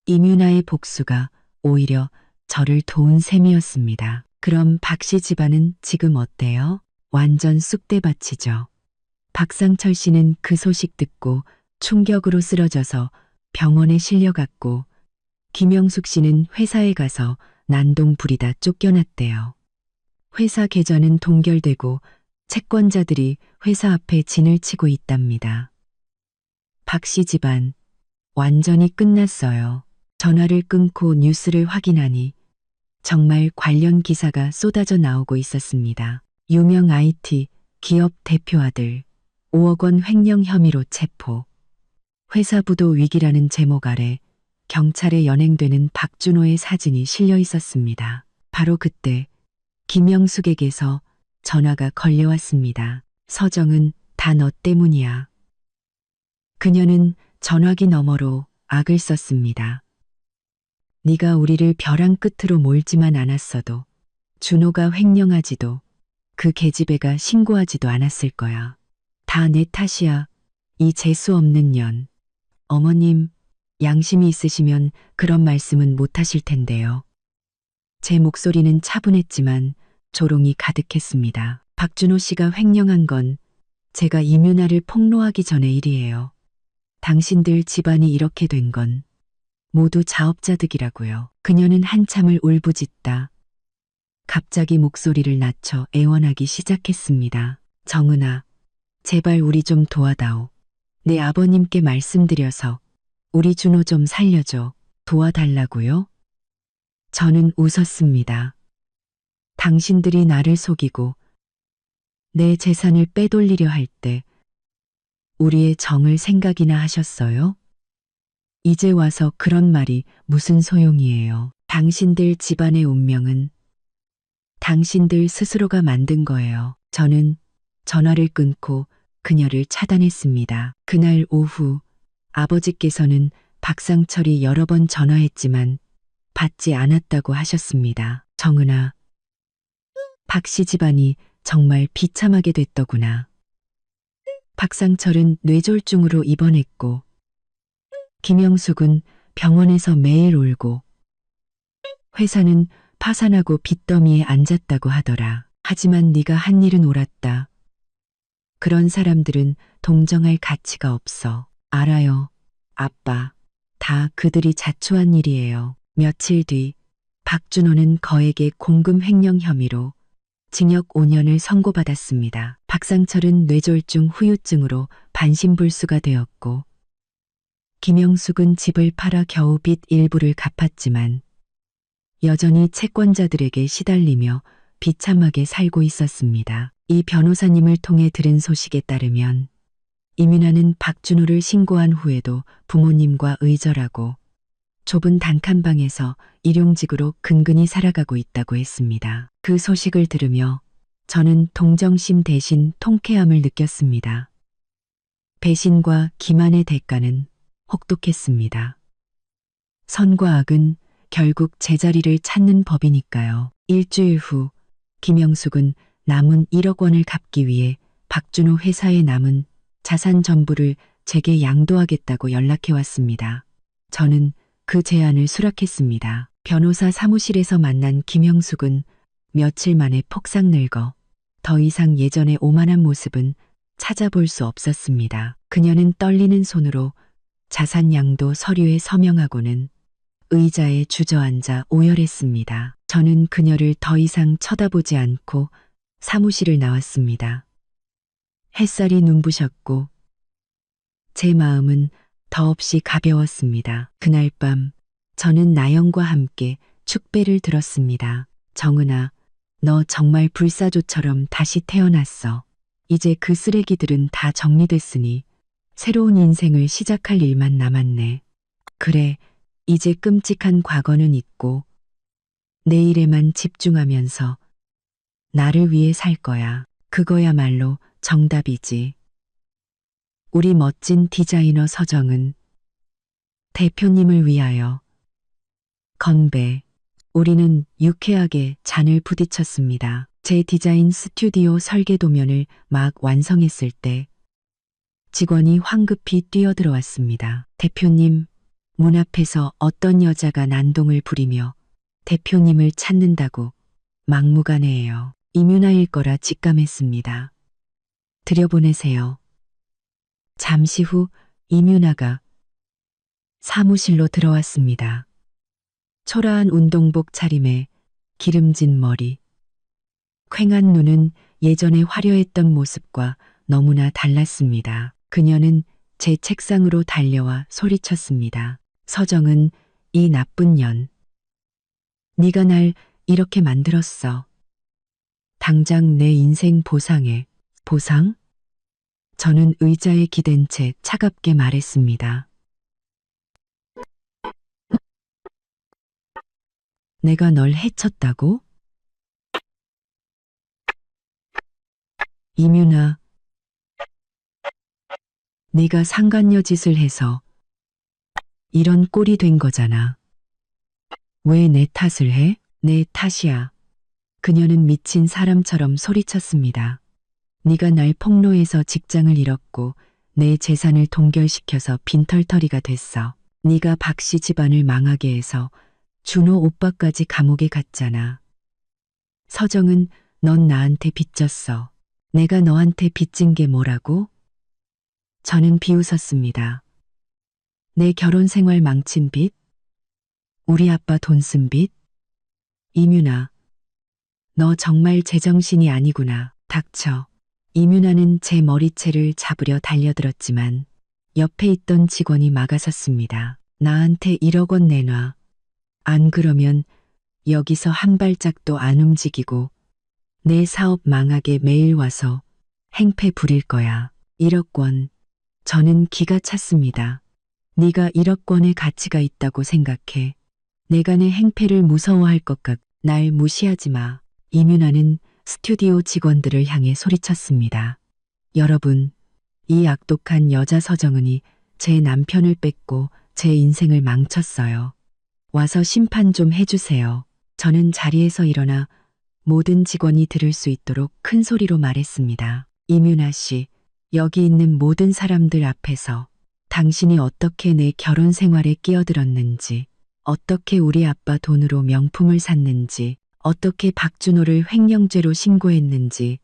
이민아의 복수가 오히려 저를 도운 셈이었습니다. 그럼 박 씨 집안은 지금 어때요? 완전 쑥대밭이죠. 박상철 씨는 그 소식 듣고 충격으로 쓰러져서 병원에 실려갔고 김영숙 씨는 회사에 가서 난동 부리다 쫓겨났대요. 회사 계좌는 동결되고 채권자들이 회사 앞에 진을 치고 있답니다. 박 씨 집안 완전히 끝났어요. 전화를 끊고 뉴스를 확인하니 정말 관련 기사가 쏟아져 나오고 있었습니다. 유명 IT 기업 대표 아들 5억 원 횡령 혐의로 체포. 회사 부도 위기라는 제목 아래 경찰에 연행되는 박준호의 사진이 실려 있었습니다. 바로 그때 김영숙에게서 전화가 걸려왔습니다. 서정은 다 너 때문이야. 그녀는 전화기 너머로 악을 썼습니다. 네가 우리를 벼랑 끝으로 몰지만 않았어도 준호가 횡령하지도 그 계집애가 신고하지도 않았을 거야. 다 내 탓이야. 이 재수 없는 년. 어머님, 양심이 있으시면 그런 말씀은 못 하실 텐데요. 제 목소리는 차분했지만 조롱이 가득했습니다. 박준호 씨가 횡령한 건 제가 이민아를 폭로하기 전의 일이에요. 당신들 집안이 이렇게 된 건 모두 자업자득이라고요. 그녀는 한참을 울부짖다 갑자기 목소리를 낮춰 애원하기 시작했습니다. 정은아, 제발 우리 좀 도와다오. 내 아버님께 말씀드려서 우리 준호 좀 살려줘. 도와달라고요? 저는 웃었습니다. 당신들이 나를 속이고 내 재산을 빼돌리려 할 때 우리의 정을 생각이나 하셨어요? 이제 와서 그런 말이 무슨 소용이에요. 당신들 집안의 운명은 당신들 스스로가 만든 거예요. 저는 전화를 끊고 그녀를 차단했습니다. 그날 오후 아버지께서는 박상철이 여러 번 전화했지만 받지 않았다고 하셨습니다. 정은아, 박씨 집안이 정말 비참하게 됐더구나. 박상철은 뇌졸중으로 입원했고 김영숙은 병원에서 매일 울고 회사는 파산하고 빚더미에 앉았다고 하더라. 하지만 네가 한 일은 옳았다. 그런 사람들은 동정할 가치가 없어. 알아요, 아빠. 다 그들이 자초한 일이에요. 며칠 뒤 박준호는 거액의 공금 횡령 혐의로 징역 5년을 선고받았습니다. 박상철은 뇌졸중 후유증으로 반신불수가 되었고 김영숙은 집을 팔아 겨우 빚 일부를 갚았지만 여전히 채권자들에게 시달리며 비참하게 살고 있었습니다. 이 변호사님을 통해 들은 소식에 따르면 이민아는 박준호를 신고한 후에도 부모님과 의절하고 좁은 단칸방에서 일용직으로 근근히 살아가고 있다고 했습니다. 그 소식을 들으며 저는 동정심 대신 통쾌함을 느꼈습니다. 배신과 기만의 대가는 혹독했습니다. 선과 악은 결국 제자리를 찾는 법이니까요. 일주일 후 김영숙은 남은 1억 원을 갚기 위해 박준호 회사에 남은 자산 전부를 제게 양도하겠다고 연락해 왔습니다. 저는 그 제안을 수락했습니다. 변호사 사무실에서 만난 김영숙은 며칠 만에 폭삭 늙어 더 이상 예전의 오만한 모습은 찾아볼 수 없었습니다. 그녀는 떨리는 손으로 자산 양도 서류에 서명하고는 의자에 주저앉아 오열했습니다. 저는 그녀를 더 이상 쳐다보지 않고 사무실을 나왔습니다. 햇살이 눈부셨고 제 마음은 더없이 가벼웠습니다. 그날 밤 저는 나영과 함께 축배를 들었습니다. 정은아, 너 정말 불사조처럼 다시 태어났어. 이제 그 쓰레기들은 다 정리됐으니 새로운 인생을 시작할 일만 남았네. 그래, 이제 끔찍한 과거는 잊고 내일에만 집중하면서 나를 위해 살 거야. 그거야말로 정답이지. 우리 멋진 디자이너 서정은 대표님을 위하여 건배. 우리는 유쾌하게 잔을 부딪혔습니다. 제 디자인 스튜디오 설계 도면을 막 완성했을 때 직원이 황급히 뛰어들어왔습니다. 대표님, 문 앞에서 어떤 여자가 난동을 부리며 대표님을 찾는다고 막무가내예요. 이민아일 거라 직감했습니다. 들여보내세요. 잠시 후 이민아가 사무실로 들어왔습니다. 초라한 운동복 차림에 기름진 머리, 퀭한 눈은 예전에 화려했던 모습과 너무나 달랐습니다. 그녀는 제 책상으로 달려와 소리쳤습니다. 서정은, 이 나쁜 년. 네가 날 이렇게 만들었어. 당장 내 인생 보상해. 보상? 저는 의자에 기댄 채 차갑게 말했습니다. 내가 널 해쳤다고? 이민아, 네가 상간녀 짓을 해서 이런 꼴이 된 거잖아. 왜 내 탓을 해? 내 탓이야. 그녀는 미친 사람처럼 소리쳤습니다. 네가 날 폭로해서 직장을 잃었고 내 재산을 동결시켜서 빈털터리가 됐어. 네가 박씨 집안을 망하게 해서 준호 오빠까지 감옥에 갔잖아. 서정은, 넌 나한테 빚졌어. 내가 너한테 빚진 게 뭐라고? 저는 비웃었습니다. 내 결혼 생활 망친 빚? 우리 아빠 돈 쓴 빚? 이민아, 너 정말 제정신이 아니구나. 닥쳐. 이민아는 제 머리채를 잡으려 달려들었지만 옆에 있던 직원이 막아섰습니다. 나한테 1억 원 내놔. 안 그러면 여기서 한 발짝도 안 움직이고 내 사업 망하게 매일 와서 행패 부릴 거야. 1억 원. 저는 기가 찼습니다. 네가 1억 원의 가치가 있다고 생각해. 내가 내 행패를 무서워할 것 같. 날 무시하지 마. 이민아는 스튜디오 직원들을 향해 소리쳤습니다. 여러분, 이 악독한 여자 서정은이 제 남편을 뺏고 제 인생을 망쳤어요. 와서 심판 좀 해주세요. 저는 자리에서 일어나 모든 직원이 들을 수 있도록 큰 소리로 말했습니다. 이민아 씨, 여기 있는 모든 사람들 앞에서 당신이 어떻게 내 결혼 생활에 끼어들었는지, 어떻게 우리 아빠 돈으로 명품을 샀는지, 어떻게 박준호를 횡령죄로 신고했는지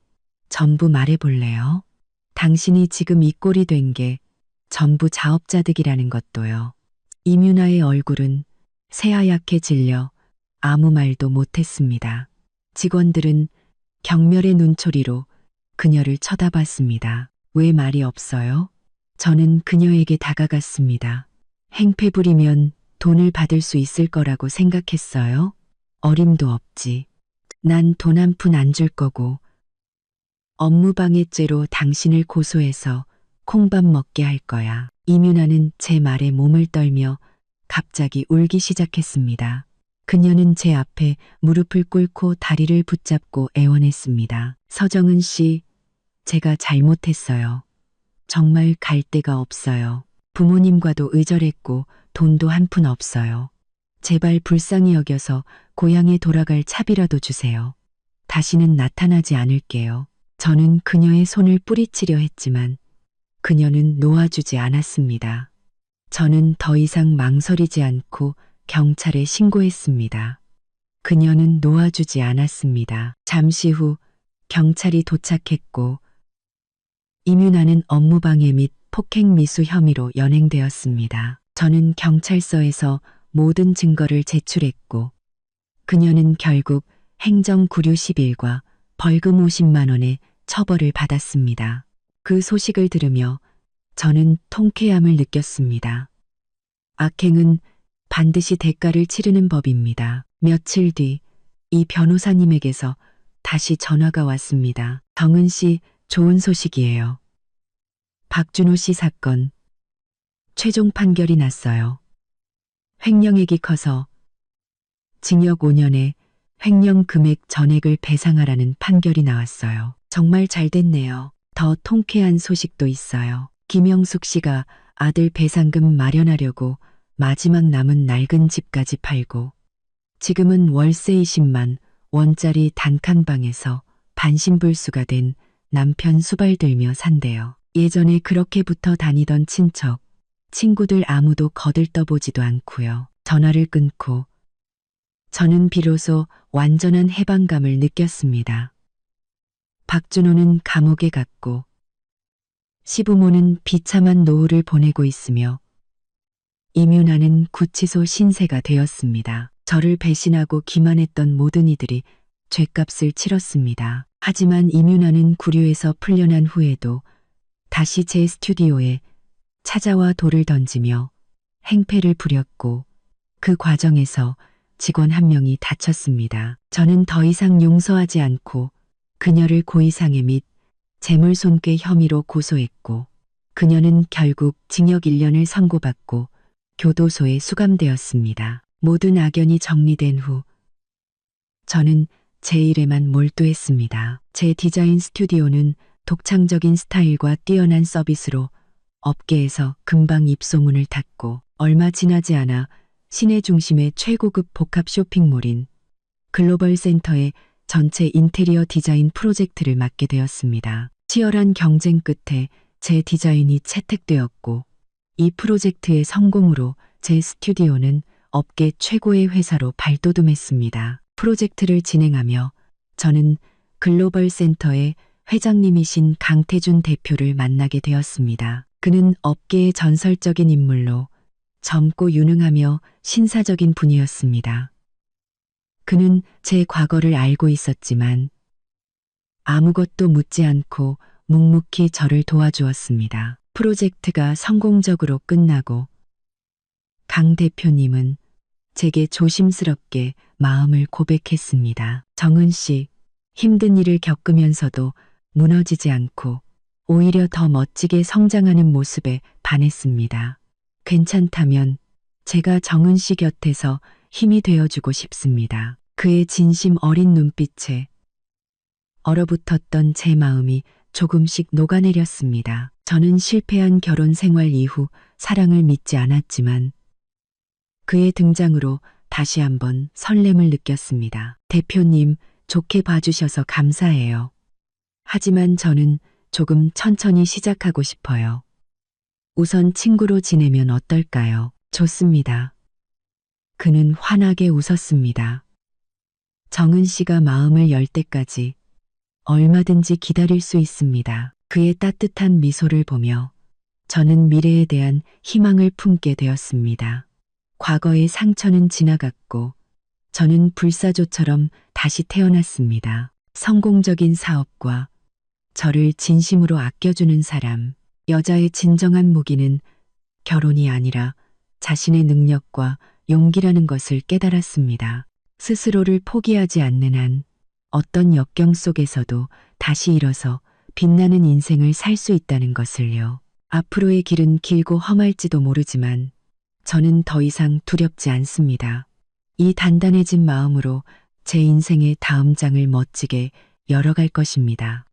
전부 말해볼래요? 당신이 지금 이 꼴이 된 게 전부 자업자득이라는 것도요. 이민아의 얼굴은 새하얗게 질려 아무 말도 못했습니다. 직원들은 경멸의 눈초리로 그녀를 쳐다봤습니다. 왜 말이 없어요? 저는 그녀에게 다가갔습니다. 행패 부리면 돈을 받을 수 있을 거라고 생각했어요? 어림도 없지. 난 돈 한 푼 안 줄 거고 업무방해죄로 당신을 고소해서 콩밥 먹게 할 거야. 이민아는 제 말에 몸을 떨며 갑자기 울기 시작했습니다. 그녀는 제 앞에 무릎을 꿇고 다리를 붙잡고 애원했습니다. 서정은 씨, 제가 잘못했어요. 정말 갈 데가 없어요. 부모님과도 의절했고 돈도 한 푼 없어요. 제발 불쌍히 여겨서 고향에 돌아갈 차비라도 주세요. 다시는 나타나지 않을게요. 저는 그녀의 손을 뿌리치려 했지만 그녀는 놓아주지 않았습니다. 저는 더 이상 망설이지 않고 경찰에 신고했습니다. 그녀는 놓아주지 않았습니다. 잠시 후 경찰이 도착했고 이민아는 업무방해 및 폭행미수 혐의로 연행되었습니다. 저는 경찰서에서 모든 증거를 제출했고 그녀는 결국 행정구류 10일과 벌금 50만 원의 처벌을 받았습니다. 그 소식을 들으며 저는 통쾌함을 느꼈습니다. 악행은 반드시 대가를 치르는 법입니다. 며칠 뒤 이 변호사님에게서 다시 전화가 왔습니다. 정은 씨, 좋은 소식이에요. 박준호 씨 사건 최종 판결이 났어요. 횡령액이 커서 징역 5년에 횡령 금액 전액을 배상하라는 판결이 나왔어요. 정말 잘 됐네요. 더 통쾌한 소식도 있어요. 김영숙 씨가 아들 배상금 마련하려고 마지막 남은 낡은 집까지 팔고 지금은 월세 20만 원짜리 단칸방에서 반신불수가 된 남편 수발들며 산대요. 예전에 그렇게 붙어 다니던 친척, 친구들 아무도 거들떠보지도 않고요. 전화를 끊고 저는 비로소 완전한 해방감을 느꼈습니다. 박준호는 감옥에 갔고 시부모는 비참한 노후를 보내고 있으며 이민아는 구치소 신세가 되었습니다. 저를 배신하고 기만했던 모든 이들이 죗값을 치렀습니다. 하지만 이민아는 구류에서 풀려난 후에도 다시 제 스튜디오에 찾아와 돌을 던지며 행패를 부렸고 그 과정에서 직원 한 명이 다쳤습니다. 저는 더 이상 용서하지 않고 그녀를 고의상해 및 재물손괴 혐의로 고소했고 그녀는 결국 징역 1년을 선고받고 교도소에 수감되었습니다. 모든 악연이 정리된 후 저는 제 일에만 몰두했습니다. 제 디자인 스튜디오는 독창적인 스타일과 뛰어난 서비스로 업계에서 금방 입소문을 탔고 얼마 지나지 않아 시내 중심의 최고급 복합 쇼핑몰인 글로벌 센터의 전체 인테리어 디자인 프로젝트를 맡게 되었습니다. 치열한 경쟁 끝에 제 디자인이 채택되었고 이 프로젝트의 성공으로 제 스튜디오는 업계 최고의 회사로 발돋움했습니다. 프로젝트를 진행하며 저는 글로벌 센터의 회장님이신 강태준 대표를 만나게 되었습니다. 그는 업계의 전설적인 인물로 젊고 유능하며 신사적인 분이었습니다. 그는 제 과거를 알고 있었지만 아무것도 묻지 않고 묵묵히 저를 도와주었습니다. 프로젝트가 성공적으로 끝나고 강 대표님은 제게 조심스럽게 마음을 고백했습니다. 정은 씨, 힘든 일을 겪으면서도 무너지지 않고 오히려 더 멋지게 성장하는 모습에 반했습니다. 괜찮다면 제가 정은 씨 곁에서 힘이 되어주고 싶습니다. 그의 진심 어린 눈빛에 얼어붙었던 제 마음이 조금씩 녹아내렸습니다. 저는 실패한 결혼 생활 이후 사랑을 믿지 않았지만 그의 등장으로 다시 한번 설렘을 느꼈습니다. 대표님, 좋게 봐주셔서 감사해요. 하지만 저는 조금 천천히 시작하고 싶어요. 우선 친구로 지내면 어떨까요? 좋습니다. 그는 환하게 웃었습니다. 정은 씨가 마음을 열 때까지 얼마든지 기다릴 수 있습니다. 그의 따뜻한 미소를 보며 저는 미래에 대한 희망을 품게 되었습니다. 과거의 상처는 지나갔고 저는 불사조처럼 다시 태어났습니다. 성공적인 사업과 저를 진심으로 아껴주는 사람, 여자의 진정한 무기는 결혼이 아니라 자신의 능력과 용기라는 것을 깨달았습니다. 스스로를 포기하지 않는 한 어떤 역경 속에서도 다시 일어서 빛나는 인생을 살 수 있다는 것을요. 앞으로의 길은 길고 험할지도 모르지만 저는 더 이상 두렵지 않습니다. 이 단단해진 마음으로 제 인생의 다음 장을 멋지게 열어갈 것입니다.